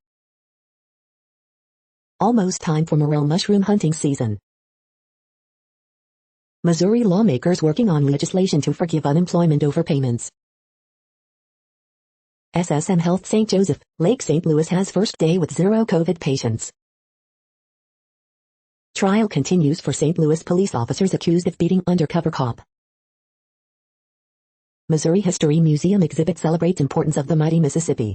Almost time for morel mushroom hunting season. Missouri lawmakers working on legislation to forgive unemployment overpayments. SSM Health St. Joseph, Lake St. Louis has first day with 0 COVID patients. Trial continues for St. Louis police officers accused of beating undercover cop. Missouri History Museum exhibit celebrates importance of the mighty Mississippi.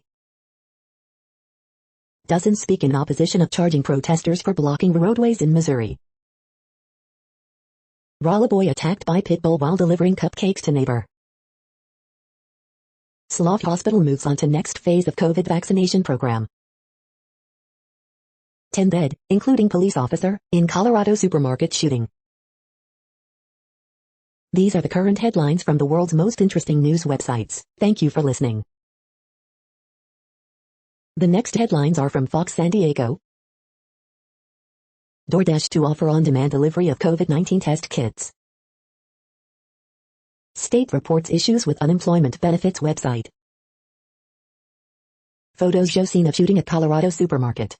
Dozens speak in opposition of charging protesters for blocking roadways in Missouri. Raleigh boy attacked by pit bull while delivering cupcakes to neighbor. Slough Hospital moves on to next phase of COVID vaccination program. 10 dead, including police officer, in Colorado supermarket shooting. These are the current headlines from the world's most interesting news websites. Thank you for listening. The next headlines are from Fox San Diego. DoorDash to offer on-demand delivery of COVID-19 test kits. State reports issues with unemployment benefits website. Photos show scene of shooting at Colorado supermarket.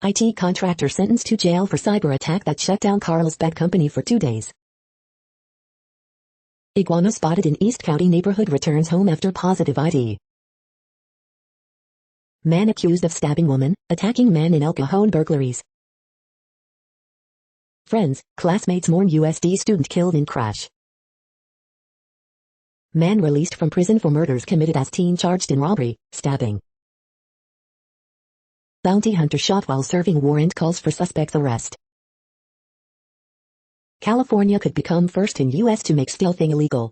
IT contractor sentenced to jail for cyber attack that shut down Carlsbad company for 2 days. Iguana spotted in East County neighborhood returns home after positive ID. Man accused of stabbing woman, attacking man in El Cajon burglaries. Friends, classmates mourn USD student killed in crash. Man released from prison for murders committed as teen charged in robbery, stabbing. Bounty hunter shot while serving warrant calls for suspect's arrest. California could become first in U.S. to make stealthing illegal.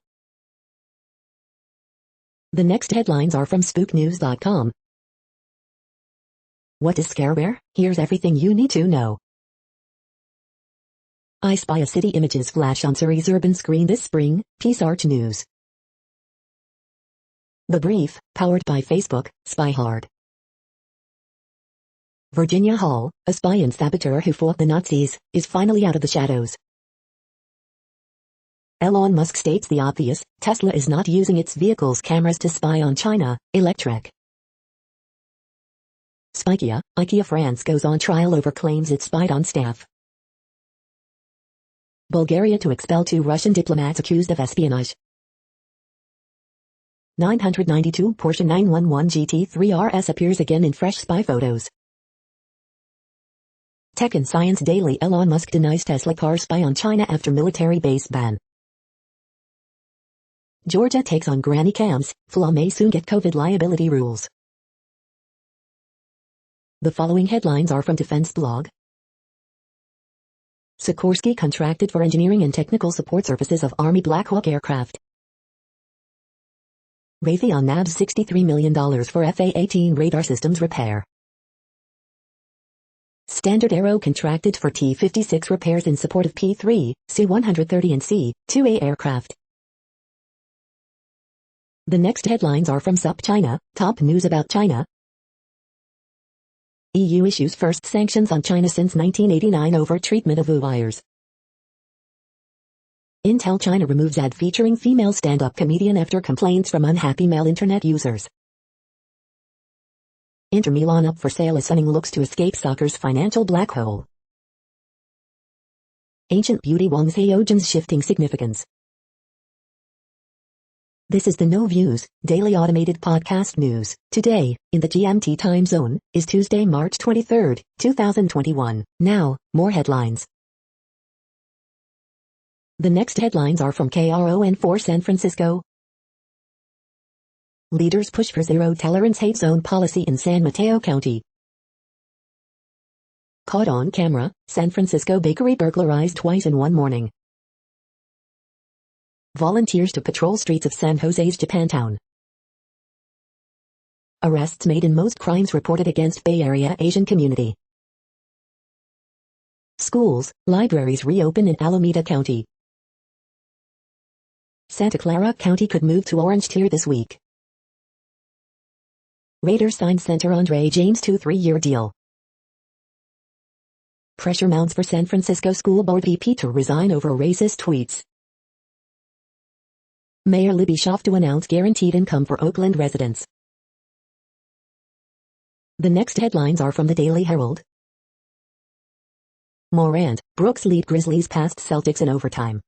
The next headlines are from spooknews.com. What is scareware? Here's everything you need to know. I Spy a City images flash on Surrey's urban screen this spring, Peace Arch News. The Brief, powered by Facebook, Spy Hard. Virginia Hall, a spy and saboteur who fought the Nazis, is finally out of the shadows. Elon Musk states the obvious, Tesla is not using its vehicle's cameras to spy on China, Electric. Spykia, IKEA France goes on trial over claims it spied on staff. Bulgaria to expel 2 Russian diplomats accused of espionage. 992 Porsche 911 GT3 RS appears again in fresh spy photos. Tech and Science Daily Elon Musk denies Tesla car spy on China after military base ban. Georgia takes on granny cams, flaw may soon get COVID liability rules. The following headlines are from Defense Blog. Sikorsky contracted for engineering and technical support services of Army Black Hawk aircraft. Raytheon nabs $63 million for FA-18 radar systems repair. Standard Aero contracted for T-56 repairs in support of P-3, C-130 and C-2A aircraft. The next headlines are from SupChina, top news about China. EU issues first sanctions on China since 1989 over treatment of Uyghurs. Intel China removes ad featuring female stand-up comedian after complaints from unhappy male internet users. Inter Milan up for sale as Sunning looks to escape soccer's financial black hole. Ancient beauty Wang Xiaojin's shifting significance. This is the No Views, daily automated podcast news. Today, in the GMT time zone, is Tuesday, March 23, 2021. Now, more headlines. The next headlines are from KRON4 San Francisco. Leaders push for zero-tolerance hate zone policy in San Mateo County. Caught on camera, San Francisco bakery burglarized twice in one morning. Volunteers to patrol streets of San Jose's Japantown. Arrests made in most crimes reported against Bay Area Asian community. Schools, libraries reopen in Alameda County. Santa Clara County could move to orange tier this week. Raiders signed center Andre James to 3-year deal. Pressure mounts for San Francisco School Board VP to resign over racist tweets. Mayor Libby Schaaf to announce guaranteed income for Oakland residents. The next headlines are from the Daily Herald. Morant, Brooks lead Grizzlies past Celtics in overtime.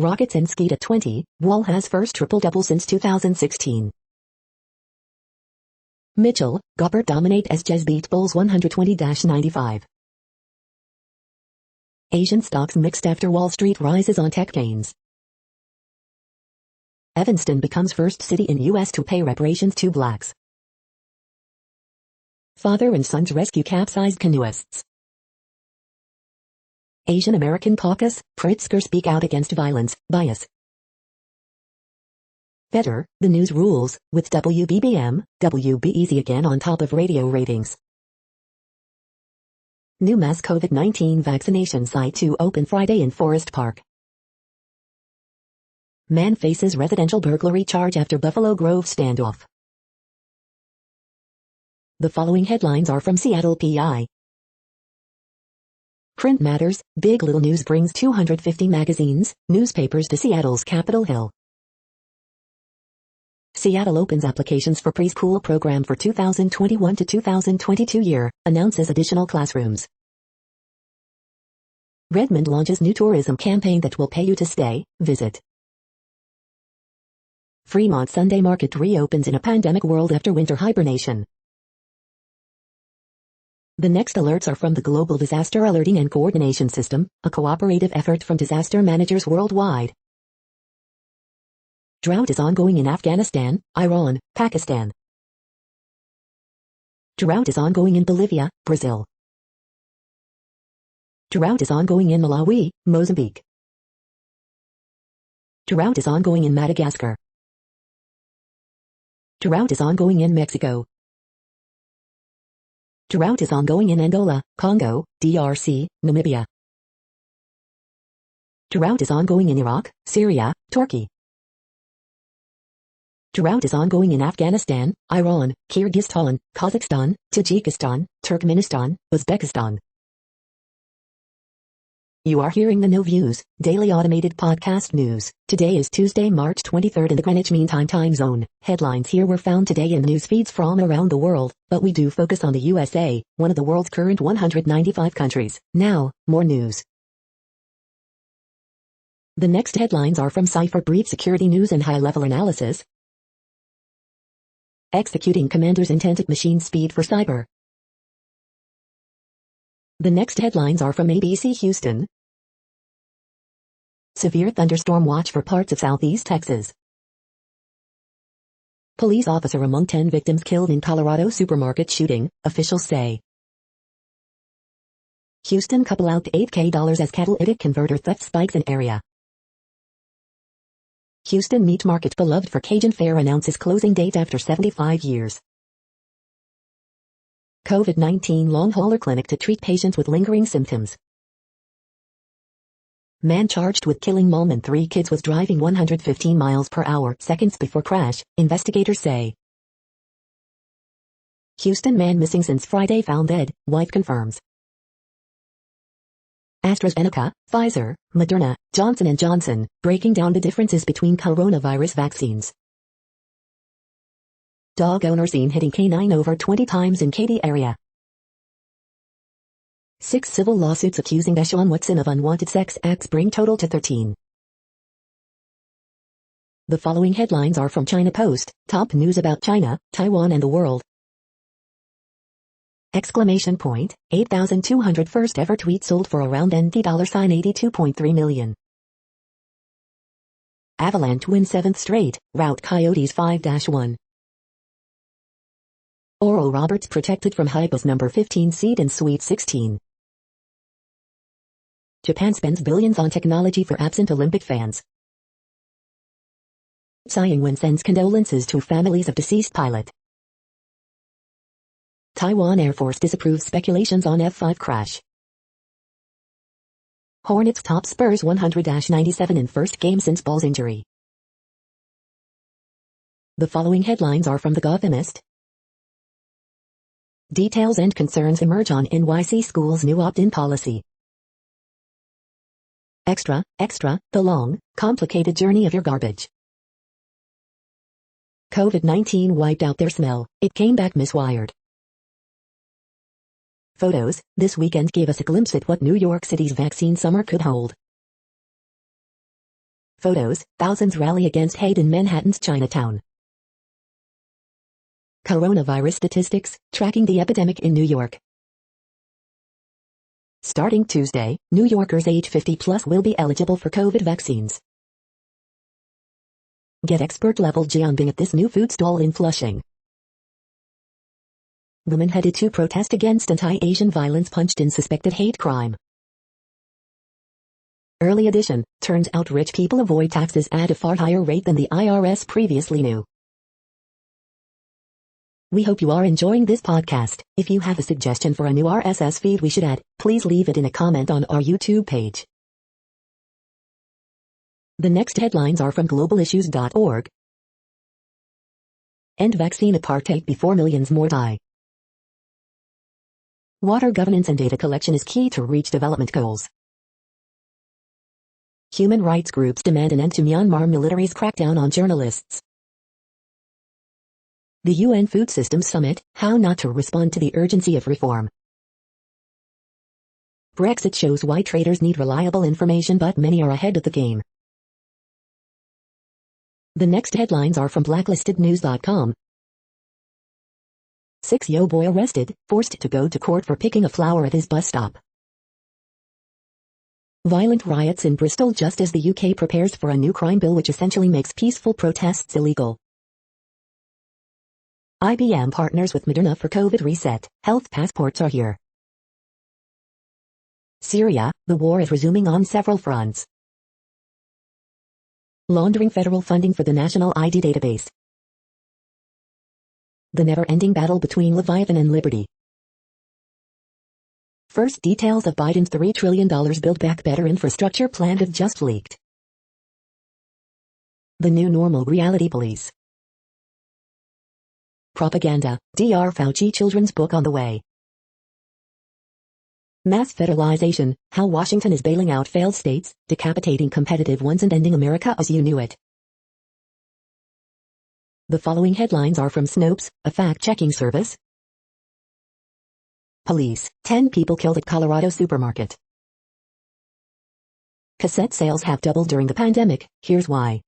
Rockets end Skeet at 20, Wall has first triple-double since 2016. Mitchell, Goppert dominate as Jazz beat Bulls 120-95. Asian stocks mixed after Wall Street rises on tech gains. Evanston becomes first city in U.S. to pay reparations to blacks. Father and sons rescue capsized canoeists. Asian American caucus, Pritzker speak out against violence, bias. Better, the news rules, with WBBM, WB easy again on top of radio ratings. New mass COVID-19 vaccination site to open Friday in Forest Park. Man faces residential burglary charge after Buffalo Grove standoff. The following headlines are from Seattle PI. Print matters, Big Little News brings 250 magazines, newspapers to Seattle's Capitol Hill. Seattle opens applications for preschool program for 2021 to 2022 year, announces additional classrooms. Redmond launches new tourism campaign that will pay you to stay, visit. Fremont Sunday Market reopens in a pandemic world after winter hibernation. The next alerts are from the Global Disaster Alerting and Coordination System, a cooperative effort from disaster managers worldwide. Drought is ongoing in Afghanistan, Iran, Pakistan. Drought is ongoing in Bolivia, Brazil. Drought is ongoing in Malawi, Mozambique. Drought is ongoing in Madagascar. Drought is ongoing in Mexico. Drought is ongoing in Angola, Congo, DRC, Namibia. Drought is ongoing in Iraq, Syria, Turkey. Drought is ongoing in Afghanistan, Iran, Kyrgyzstan, Kazakhstan, Tajikistan, Turkmenistan, Uzbekistan. You are hearing the No Views, daily automated podcast news. Today is Tuesday, March 23rd in the Greenwich Mean Time zone. Headlines here were found today in news feeds from around the world, but we do focus on the USA, one of the world's current 195 countries. Now, more news. The next headlines are from Cipher Brief Security News and High-Level Analysis. Executing Commander's Intent at Machine Speed for Cyber. The next headlines are from ABC Houston. Severe thunderstorm watch for parts of southeast Texas. Police officer among 10 victims killed in Colorado supermarket shooting, officials say. Houston couple out $8K as catalytic converter theft spikes in area. Houston meat market beloved for Cajun fare announces closing date after 75 years. COVID-19 long-hauler clinic to treat patients with lingering symptoms. Man charged with killing mom and 3 kids was driving 115 miles per hour seconds before crash, investigators say. Houston man missing since Friday found dead, wife confirms. AstraZeneca, Pfizer, Moderna, Johnson & Johnson, breaking down the differences between coronavirus vaccines. Dog owner seen hitting canine over 20 times in Katy area. 6 civil lawsuits accusing Deshaun Watson of unwanted sex acts bring total to 13. The following headlines are from China Post, top news about China, Taiwan and the world. Exclamation point, 8,200 first ever tweet sold for around $82.3 million. Avalanche win 7th straight, rout Coyotes 5-1. Oral Roberts protected from Hypa's number 15 seed in Sweet 16. Japan spends billions on technology for absent Olympic fans. Tsai Ing-wen sends condolences to families of deceased pilot. Taiwan Air Force disapproves speculations on F-5 crash. Hornets top Spurs 100-97 in first game since Ball's injury. The following headlines are from The Gothamist. Details and concerns emerge on NYC schools' new opt-in policy. Extra, the long, complicated journey of your garbage. COVID-19 wiped out their smell, it came back miswired. Photos, this weekend gave us a glimpse at what New York City's vaccine summer could hold. Photos, thousands rally against hate in Manhattan's Chinatown. Coronavirus statistics, tracking the epidemic in New York. Starting Tuesday, New Yorkers age 50 plus will be eligible for COVID vaccines. Get expert-level jianbing at this new food stall in Flushing. Woman headed to protest against anti-Asian violence punched in suspected hate crime. Early edition, turns out rich people avoid taxes at a far higher rate than the IRS previously knew. We hope you are enjoying this podcast. If you have a suggestion for a new RSS feed we should add, please leave it in a comment on our YouTube page. The next headlines are from globalissues.org. End vaccine apartheid before millions more die. Water governance and data collection is key to reach development goals. Human rights groups demand an end to Myanmar military's crackdown on journalists. The UN Food Systems Summit, how not to respond to the urgency of reform. Brexit shows why traders need reliable information but many are ahead of the game. The next headlines are from blacklistednews.com. 6-year boy arrested, forced to go to court for picking a flower at his bus stop. Violent riots in Bristol just as the UK prepares for a new crime bill which essentially makes peaceful protests illegal. IBM partners with Moderna for COVID reset. Health passports are here. Syria, the war is resuming on several fronts. Laundering federal funding for the National ID database. The never-ending battle between Leviathan and Liberty. First details of Biden's $3 trillion Build Back Better infrastructure plan have just leaked. The new normal reality police. Propaganda, Dr. Fauci children's book on the way. Mass federalization, how Washington is bailing out failed states, decapitating competitive ones and ending America as you knew it. The following headlines are from Snopes, a fact-checking service. Police, 10 people killed at Colorado supermarket. Cassette sales have doubled during the pandemic, here's why.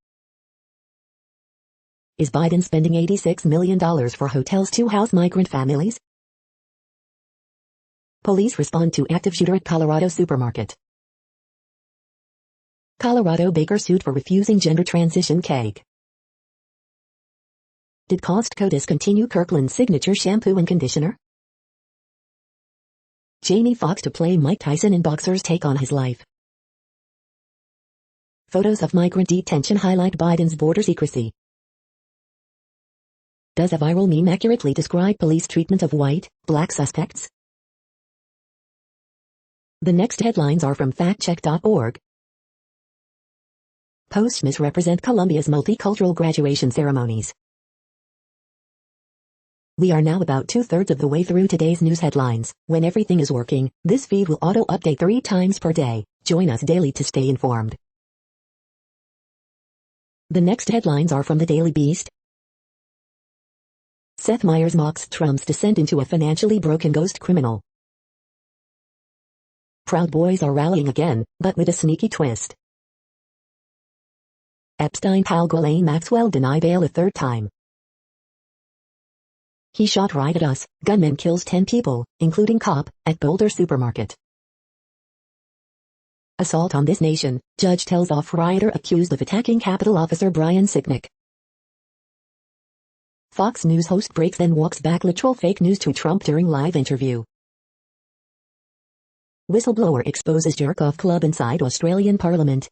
Is Biden spending $86 million for hotels to house migrant families? Police respond to active shooter at Colorado supermarket. Colorado baker sued for refusing gender transition cake. Did Costco discontinue Kirkland's signature shampoo and conditioner? Jamie Foxx to play Mike Tyson in boxers take on his life. Photos of migrant detention highlight Biden's border secrecy. Does a viral meme accurately describe police treatment of white, black suspects? The next headlines are from factcheck.org. Posts misrepresent Columbia's multicultural graduation ceremonies. We are now about 2/3 of the way through today's news headlines. When everything is working, this feed will auto-update 3 times per day. Join us daily to stay informed. The next headlines are from the Daily Beast. Seth Meyers mocks Trump's descent into a financially broken ghost criminal. Proud Boys are rallying again, but with a sneaky twist. Epstein pal Ghislaine Maxwell deny bail a 3rd time. He shot right at us, gunman kills 10 people, including cop, at Boulder supermarket. Assault on this nation, judge tells off rioter accused of attacking Capitol officer Brian Sicknick. Fox News host breaks then walks back literal fake news to Trump during live interview. Whistleblower exposes jerk-off club inside Australian Parliament.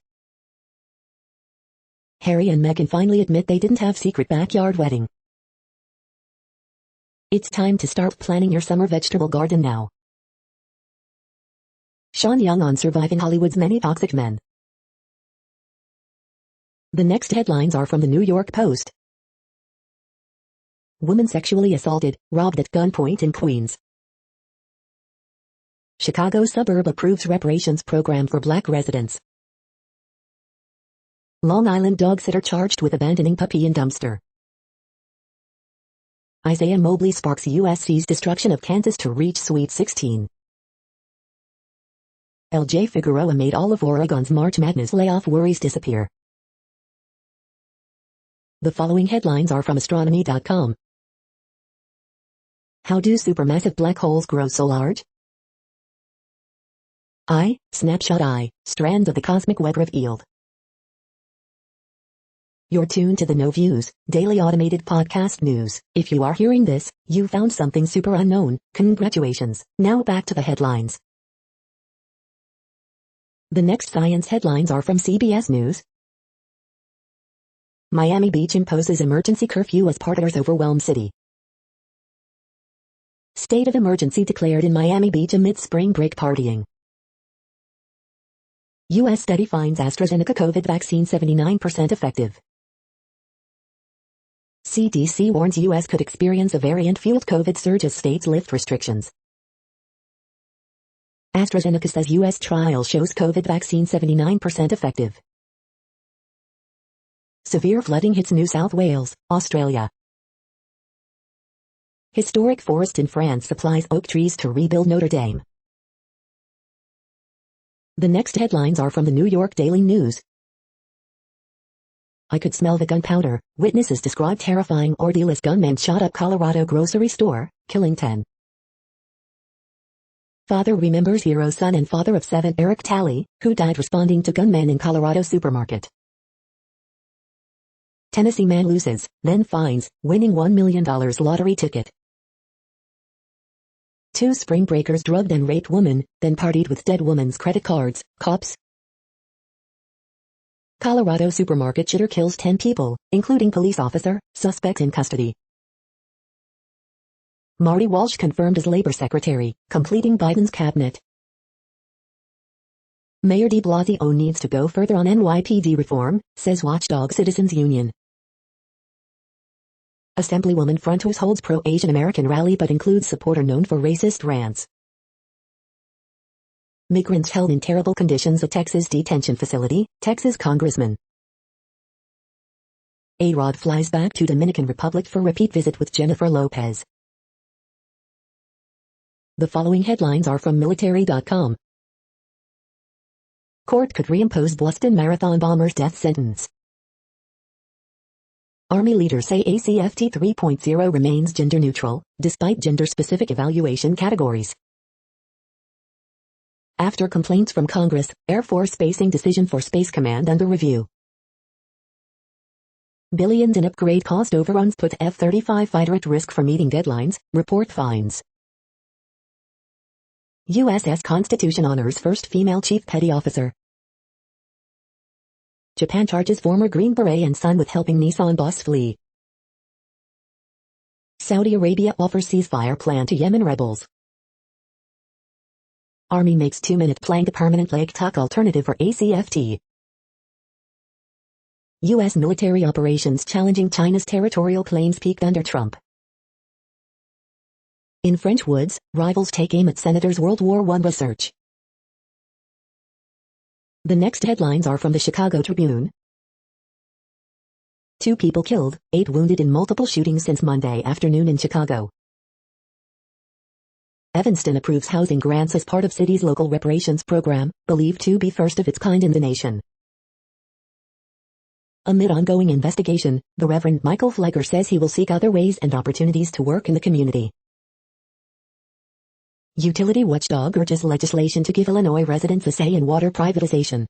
Harry and Meghan finally admit they didn't have secret backyard wedding. It's time to start planning your summer vegetable garden now. Sean Young on surviving Hollywood's many toxic men. The next headlines are from the New York Post. Woman sexually assaulted, robbed at gunpoint in Queens. Chicago suburb approves reparations program for black residents. Long Island dog sitter charged with abandoning puppy in dumpster. Isaiah Mobley sparks USC's destruction of Kansas to reach Sweet 16. LJ Figueroa made all of Oregon's March Madness layoff worries disappear. The following headlines are from astronomy.com. How do supermassive black holes grow so large? Snapshot strands of the cosmic web revealed. You're tuned to the No Views, daily automated podcast news. If you are hearing this, you found something super unknown. Congratulations. Now back to the headlines. The next science headlines are from CBS News. Miami Beach imposes emergency curfew as partners overwhelm city. State of emergency declared in Miami Beach amid spring break partying. U.S. study finds AstraZeneca COVID vaccine 79% effective. CDC warns U.S. could experience a variant-fueled COVID surge as states lift restrictions. AstraZeneca says U.S. trial shows COVID vaccine 79% effective. Severe flooding hits New South Wales, Australia. Historic forest in France supplies oak trees to rebuild Notre Dame. The next headlines are from the New York Daily News. I could smell the gunpowder. Witnesses describe terrifying ordeal as gunmen shot up Colorado grocery store, killing 10. Father remembers hero son and father of 7 Eric Talley, who died responding to gunmen in Colorado supermarket. Tennessee man loses, then finds, winning $1 million lottery ticket. 2 spring breakers drugged and raped woman, then partied with dead woman's credit cards, cops. Colorado supermarket shooter kills 10 people, including police officer, suspect in custody. Marty Walsh confirmed as labor secretary, completing Biden's cabinet. Mayor de Blasio needs to go further on NYPD reform, says Watchdog Citizens Union. Assemblywoman front who holds pro-Asian American rally but includes supporter known for racist rants. Migrants held in terrible conditions at Texas detention facility, Texas congressman. A-Rod flies back to Dominican Republic for repeat visit with Jennifer Lopez. The following headlines are from military.com. Court could reimpose Boston Marathon bomber's death sentence. Army leaders say ACFT 3.0 remains gender neutral, despite gender-specific evaluation categories. After complaints from Congress, Air Force spacing decision for Space Command under review. Billions in upgrade cost overruns put F-35 fighter at risk for meeting deadlines, report finds. USS Constitution honors first female chief petty officer. Japan charges former Green Beret and son with helping Nissan boss flee. Saudi Arabia offers ceasefire plan to Yemen rebels. Army makes 2-minute plank permanent leg tuck alternative for ACFT. U.S. military operations challenging China's territorial claims peaked under Trump. In French woods, rivals take aim at Senators' World War I research. The next headlines are from the Chicago Tribune. 2 people killed, 8 wounded in multiple shootings since Monday afternoon in Chicago. Evanston approves housing grants as part of city's local reparations program, believed to be first of its kind in the nation. Amid ongoing investigation, the Reverend Michael Flegger says he will seek other ways and opportunities to work in the community. Utility watchdog urges legislation to give Illinois residents a say in water privatization.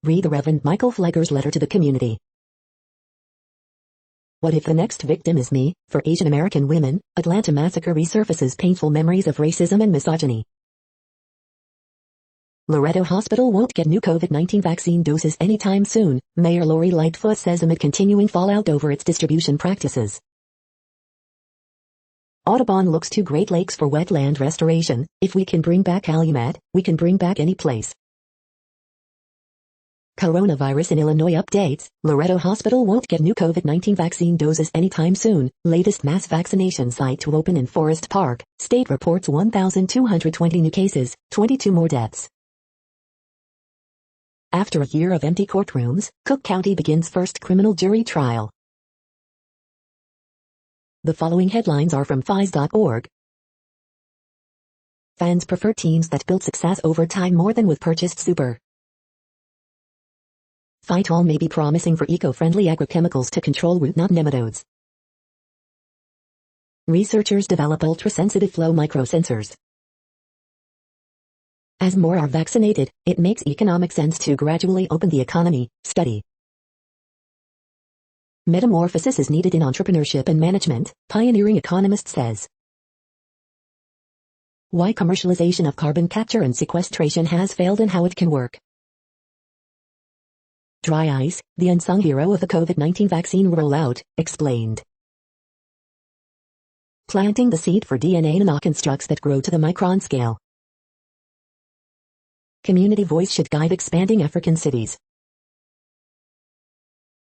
Read the Reverend Michael Flegger's letter to the community. What if the next victim is me? For Asian American women, Atlanta massacre resurfaces painful memories of racism and misogyny. Loretto Hospital won't get new COVID-19 vaccine doses anytime soon, Mayor Lori Lightfoot says amid continuing fallout over its distribution practices. Audubon looks to Great Lakes for wetland restoration. If we can bring back Calumet, we can bring back any place. Coronavirus in Illinois updates. Loretto Hospital won't get new COVID-19 vaccine doses anytime soon. Latest mass vaccination site to open in Forest Park. State reports 1,220 new cases, 22 more deaths. After a year of empty courtrooms, Cook County begins first criminal jury trial. The following headlines are from FIS.org. Fans prefer teams that build success over time more than with purchased super. Phytol may be promising for eco-friendly agrochemicals to control root knot nematodes. Researchers develop ultra-sensitive flow microsensors. As more are vaccinated, it makes economic sense to gradually open the economy. Study. Metamorphosis is needed in entrepreneurship and management, pioneering economist says. Why commercialization of carbon capture and sequestration has failed and how it can work. Dry ice, the unsung hero of the COVID-19 vaccine rollout, explained. Planting the seed for DNA nanoconstructs that grow to the micron scale. Community voice should guide expanding African cities.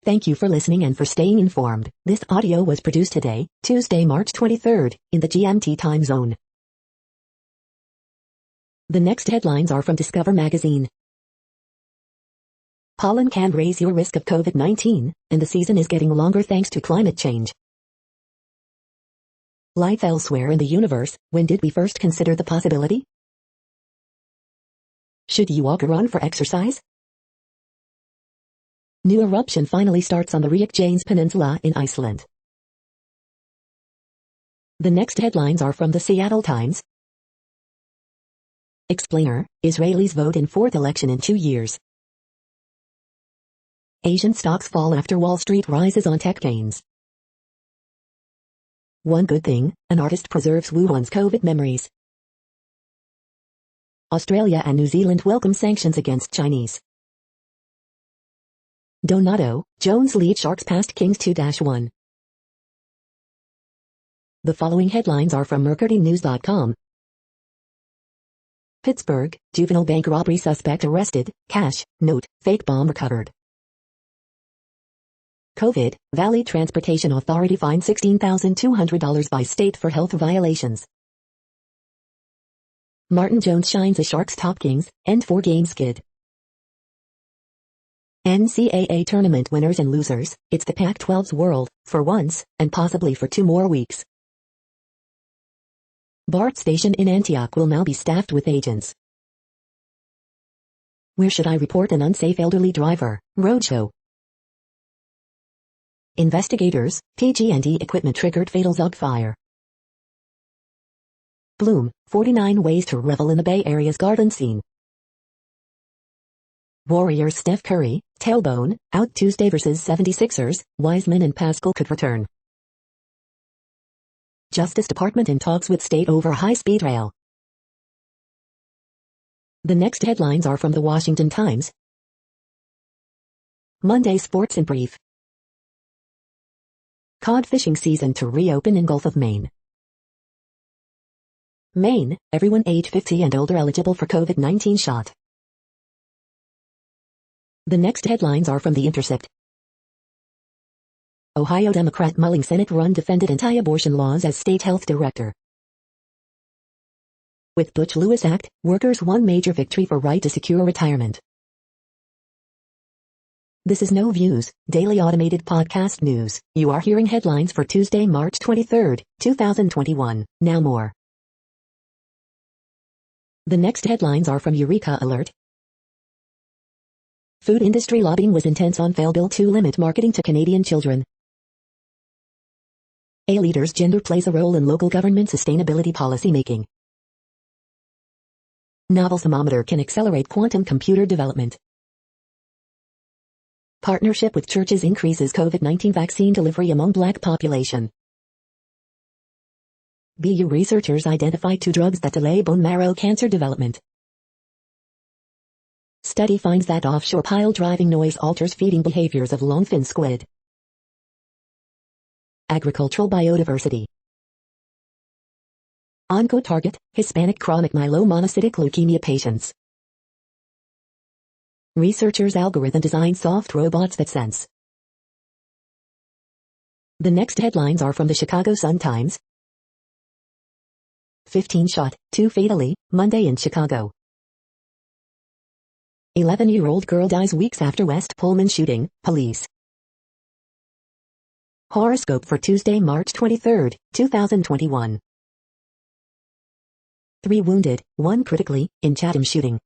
Thank you for listening and for staying informed. This audio was produced today, Tuesday, March 23rd, in the GMT time zone. The next headlines are from Discover magazine. Pollen can raise your risk of COVID-19, and the season is getting longer thanks to climate change. Life elsewhere in the universe, when did we first consider the possibility? Should you walk or run for exercise? New eruption finally starts on the Reykjanes Peninsula in Iceland. The next headlines are from the Seattle Times. Explainer, Israelis vote in fourth election in 2 years. Asian stocks fall after Wall Street rises on tech gains. One good thing, an artist preserves Wuhan's COVID memories. Australia and New Zealand welcome sanctions against Chinese. Donato, Jones lead Sharks past Kings 2-1. The following headlines are from MercuryNews.com. Pittsburgh, juvenile bank robbery suspect arrested, cash, note, fake bomb recovered. COVID, Valley Transportation Authority fined $16,200 by state for health violations. Martin Jones shines as Sharks top Kings, end 4-game skid. NCAA tournament winners and losers, it's the Pac-12's world, for once, and possibly for 2 more weeks. BART station in Antioch will now be staffed with agents. Where should I report an unsafe elderly driver? Roadshow. Investigators, PG&E equipment triggered fatal Zug fire. Bloom, 49 ways to revel in the Bay Area's garden scene. Warriors Steph Curry, tailbone, out Tuesday vs 76ers, Wiseman and Pascal could return. Justice Department in talks with state over high-speed rail. The next headlines are from the Washington Times. Monday sports in brief. Cod fishing season to reopen in Gulf of Maine. Maine, everyone age 50 and older eligible for COVID-19 shot. The next headlines are from The Intercept. Ohio Democrat mulling Senate run defended anti-abortion laws as state health director. With Butch-Lewis Act, workers won major victory for right to secure retirement. This is No Views, daily automated podcast news. You are hearing headlines for Tuesday, March 23, 2021. Now more. The next headlines are from Eureka Alert. Food industry lobbying was intense on failed bill to limit marketing to Canadian children. A leader's gender plays a role in local government sustainability policy making. Novel thermometer can accelerate quantum computer development. Partnership with churches increases COVID-19 vaccine delivery among Black population. BU researchers identify 2 drugs that delay bone marrow cancer development. Study finds that offshore pile driving noise alters feeding behaviors of longfin squid. Agricultural biodiversity. Onco target, Hispanic chronic myelomonocytic leukemia patients. Researchers algorithm design soft robots that sense. The next headlines are from the Chicago Sun-Times. 15 shot, 2 fatally, Monday in Chicago. 11-year-old girl dies weeks after West Pullman shooting, police. Horoscope for Tuesday, March 23, 2021. 3 wounded, 1 critically, in Chatham shooting.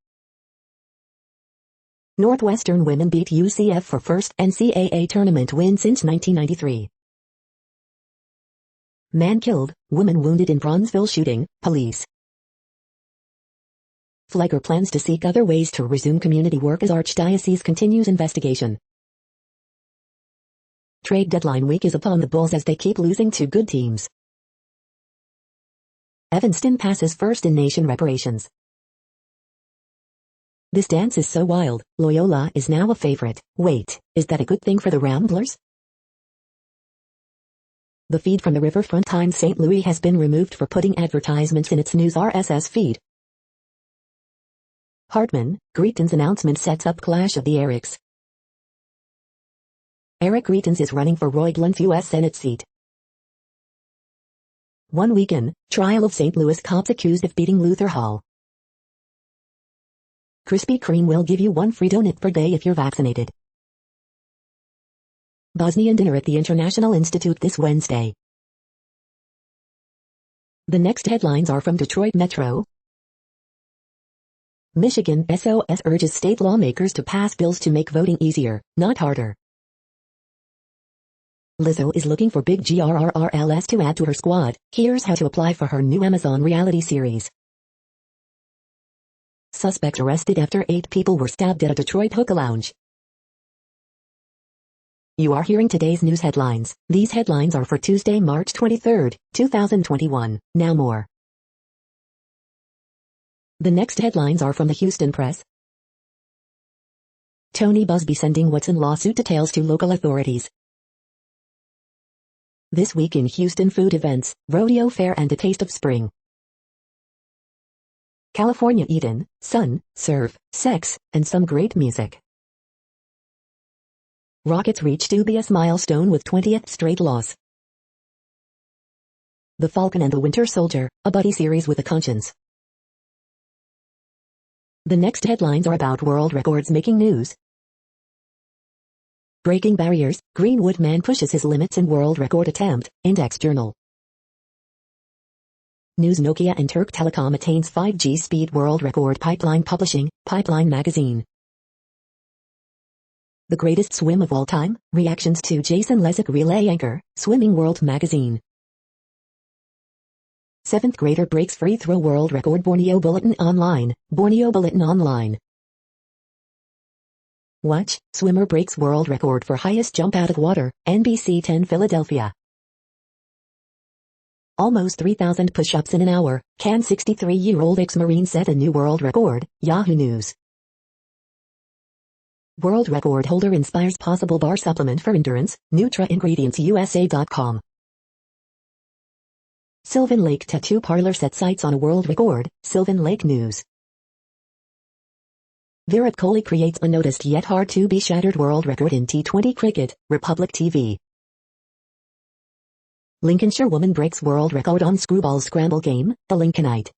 Northwestern women beat UCF for first NCAA tournament win since 1993. Man killed, woman wounded in Bronzeville shooting, police. Flecker plans to seek other ways to resume community work as Archdiocese continues investigation. Trade deadline week is upon the Bulls as they keep losing to good teams. Evanston passes first in nation reparations. This dance is so wild, Loyola is now a favorite. Wait, is that a good thing for the Ramblers? The feed from the Riverfront Times St. Louis has been removed for putting advertisements in its news RSS feed. Hartman, Greeton's announcement sets up clash of the Erics. Eric Greitens is running for Roy Blunt's U.S. Senate seat. 1 week in, trial of St. Louis cops accused of beating Luther Hall. Krispy Kreme will give you 1 free donut per day if you're vaccinated. Bosnian dinner at the International Institute this Wednesday. The next headlines are from Detroit Metro. Michigan SOS urges state lawmakers to pass bills to make voting easier, not harder. Lizzo is looking for big GRRRLs to add to her squad. Here's how to apply for her new Amazon reality series. Suspect arrested after 8 people were stabbed at a Detroit hookah lounge. You are hearing today's news headlines. These headlines are for Tuesday, March 23, 2021. Now more. The next headlines are from the Houston Press. Tony Busby sending Watson lawsuit details to local authorities. This week in Houston, food events, rodeo fair and a taste of spring. California Eden, sun, surf, sex, and some great music. Rockets reach dubious milestone with 20th straight loss. The Falcon and the Winter Soldier, a buddy series with a conscience. The next headlines are about world records making news. Breaking barriers, Greenwood man pushes his limits in world record attempt, Index Journal. News Nokia and Turk Telecom attains 5G speed world record Pipeline Publishing, Pipeline Magazine. The greatest swim of all time, reactions to Jason Lezick relay anchor, Swimming World Magazine. 7th grader breaks free throw world record Borneo Bulletin Online, Borneo Bulletin Online. Watch, swimmer breaks world record for highest jump out of water, NBC 10 Philadelphia. Almost 3,000 push-ups in an hour, can 63-year-old ex-Marine set a new world record, Yahoo News. World record holder inspires possible bar supplement for endurance, NutraIngredientsUSA.com. Sylvan Lake Tattoo Parlor set sights on a world record, Sylvan Lake News. Virat Kohli creates unnoticed yet hard to be shattered world record in T20 cricket, Republic TV. Lincolnshire woman breaks world record on screwball scramble game, The Lincolnite.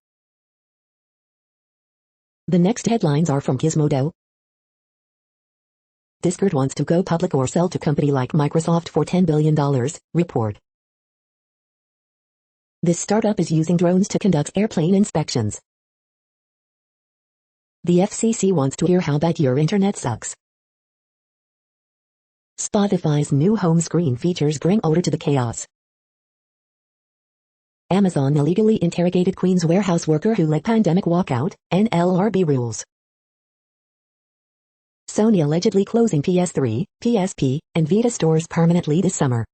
The next headlines are from Gizmodo. Discord wants to go public or sell to company like Microsoft for $10 billion, report. This startup is using drones to conduct airplane inspections. The FCC wants to hear how bad your internet sucks. Spotify's new home screen features bring order to the chaos. Amazon illegally interrogated Queens warehouse worker who let pandemic walkout, NLRB rules. Sony allegedly closing PS3, PSP, and Vita stores permanently this summer.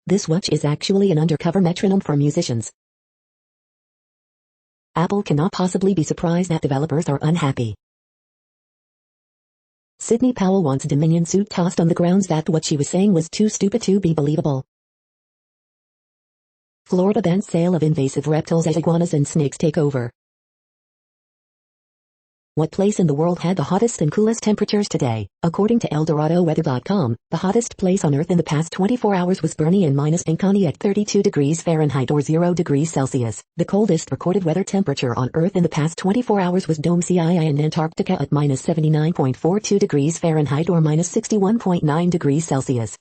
This watch is actually an undercover metronome for musicians. Apple cannot possibly be surprised that developers are unhappy. Sidney Powell wants Dominion suit tossed on the grounds that what she was saying was too stupid to be believable. Florida bans sale of invasive reptiles as iguanas and snakes take over. What place in the world had the hottest and coolest temperatures today? According to ElDoradoWeather.com, the hottest place on Earth in the past 24 hours was Bernie in -Anconi at 32 degrees Fahrenheit or 0 degrees Celsius. The coldest recorded weather temperature on Earth in the past 24 hours was Dome Cii in Antarctica at -79.42 degrees Fahrenheit or -61.9 degrees Celsius.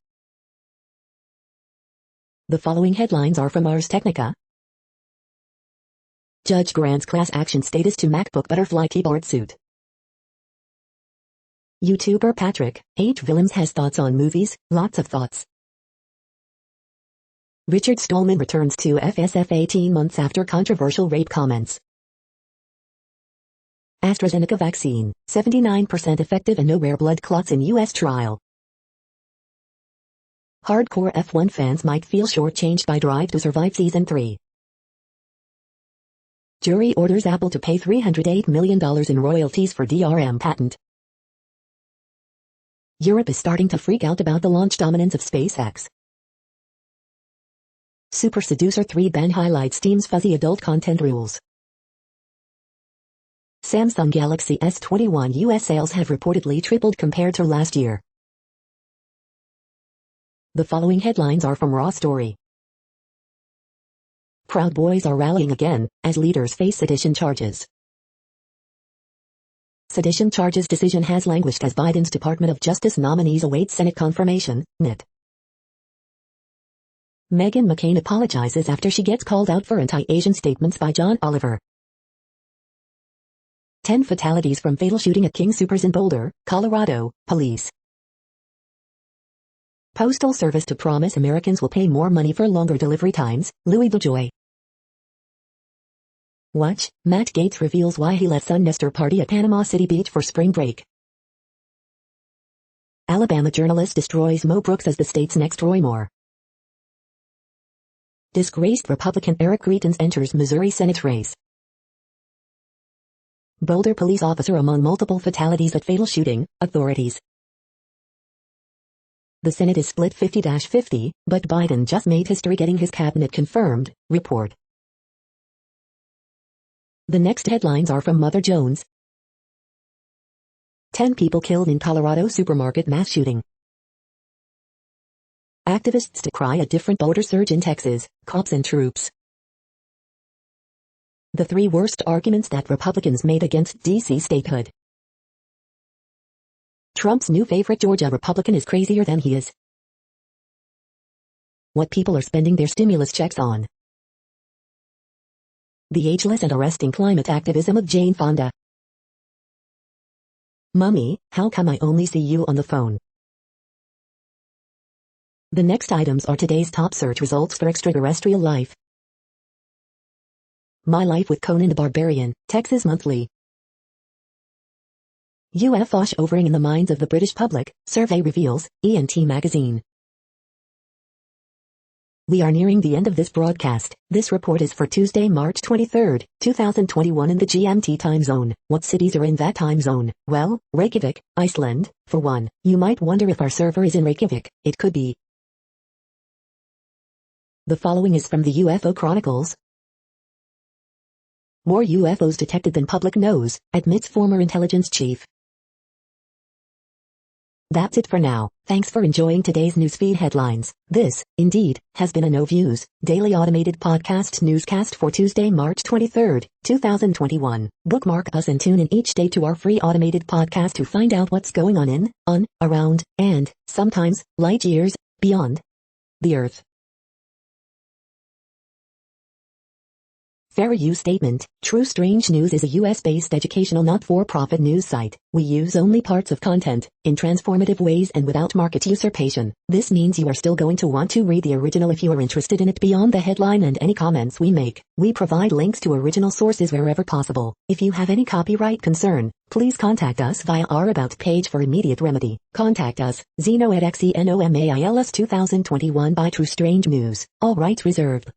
The following headlines are from Ars Technica. Judge grants class action status to MacBook Butterfly keyboard suit. YouTuber Patrick H. Willems has thoughts on movies, lots of thoughts. Richard Stallman returns to FSF 18 months after controversial rape comments. AstraZeneca vaccine, 79% effective and no rare blood clots in U.S. trial. Hardcore F1 fans might feel shortchanged by Drive to Survive Season 3. Jury orders Apple to pay $308 million in royalties for DRM patent. Europe is starting to freak out about the launch dominance of SpaceX. Super Seducer 3 ban highlights Steam's fuzzy adult content rules. Samsung Galaxy S21 US sales have reportedly tripled compared to last year. The following headlines are from Raw Story. Proud Boys are rallying again, as leaders face sedition charges. Sedition charges decision has languished as Biden's Department of Justice nominees await Senate confirmation, NIT. Meghan McCain apologizes after she gets called out for anti-Asian statements by John Oliver. 10 fatalities from fatal shooting at King Soopers in Boulder, Colorado, police. Postal Service to promise Americans will pay more money for longer delivery times, Louis DeJoy. Watch, Matt Gaetz reveals why he let son Nestor party at Panama City Beach for spring break. Alabama journalist destroys Mo Brooks as the state's next Roy Moore. Disgraced Republican Eric Greitens enters Missouri Senate race. Boulder police officer among multiple fatalities at fatal shooting, authorities. The Senate is split 50-50, but Biden just made history getting his cabinet confirmed, report. The next headlines are from Mother Jones. 10 people killed in Colorado supermarket mass shooting. Activists decry a different voter surge in Texas, cops and troops. The 3 worst arguments that Republicans made against D.C. statehood. Trump's new favorite Georgia Republican is crazier than he is. What people are spending their stimulus checks on. The ageless and arresting climate activism of Jane Fonda. Mummy, how come I only see you on the phone? The next items are today's top search results for extraterrestrial life. My Life with Conan the Barbarian, Texas Monthly. UFOs hovering in the minds of the British public, survey reveals, ENT magazine. We are nearing the end of this broadcast. This report is for Tuesday, March 23, 2021 in the GMT time zone. What cities are in that time zone? Well, Reykjavik, Iceland, for one. You might wonder if our server is in Reykjavik. It could be. The following is from the UFO Chronicles. More UFOs detected than public knows, admits former intelligence chief. That's it for now. Thanks for enjoying today's newsfeed headlines. This, indeed, has been a No Views, daily automated podcast newscast for Tuesday, March 23, 2021. Bookmark us and tune in each day to our free automated podcast to find out what's going on, around, and, sometimes, light years, beyond the Earth. Fair use statement. True Strange News is a US-based educational not-for-profit news site. We use only parts of content, in transformative ways and without market usurpation. This means you are still going to want to read the original if you are interested in it beyond the headline and any comments we make. We provide links to original sources wherever possible. If you have any copyright concern, please contact us via our About page for immediate remedy. Contact us, Zeno at XENOMAILS 2021 by True Strange News. All rights reserved.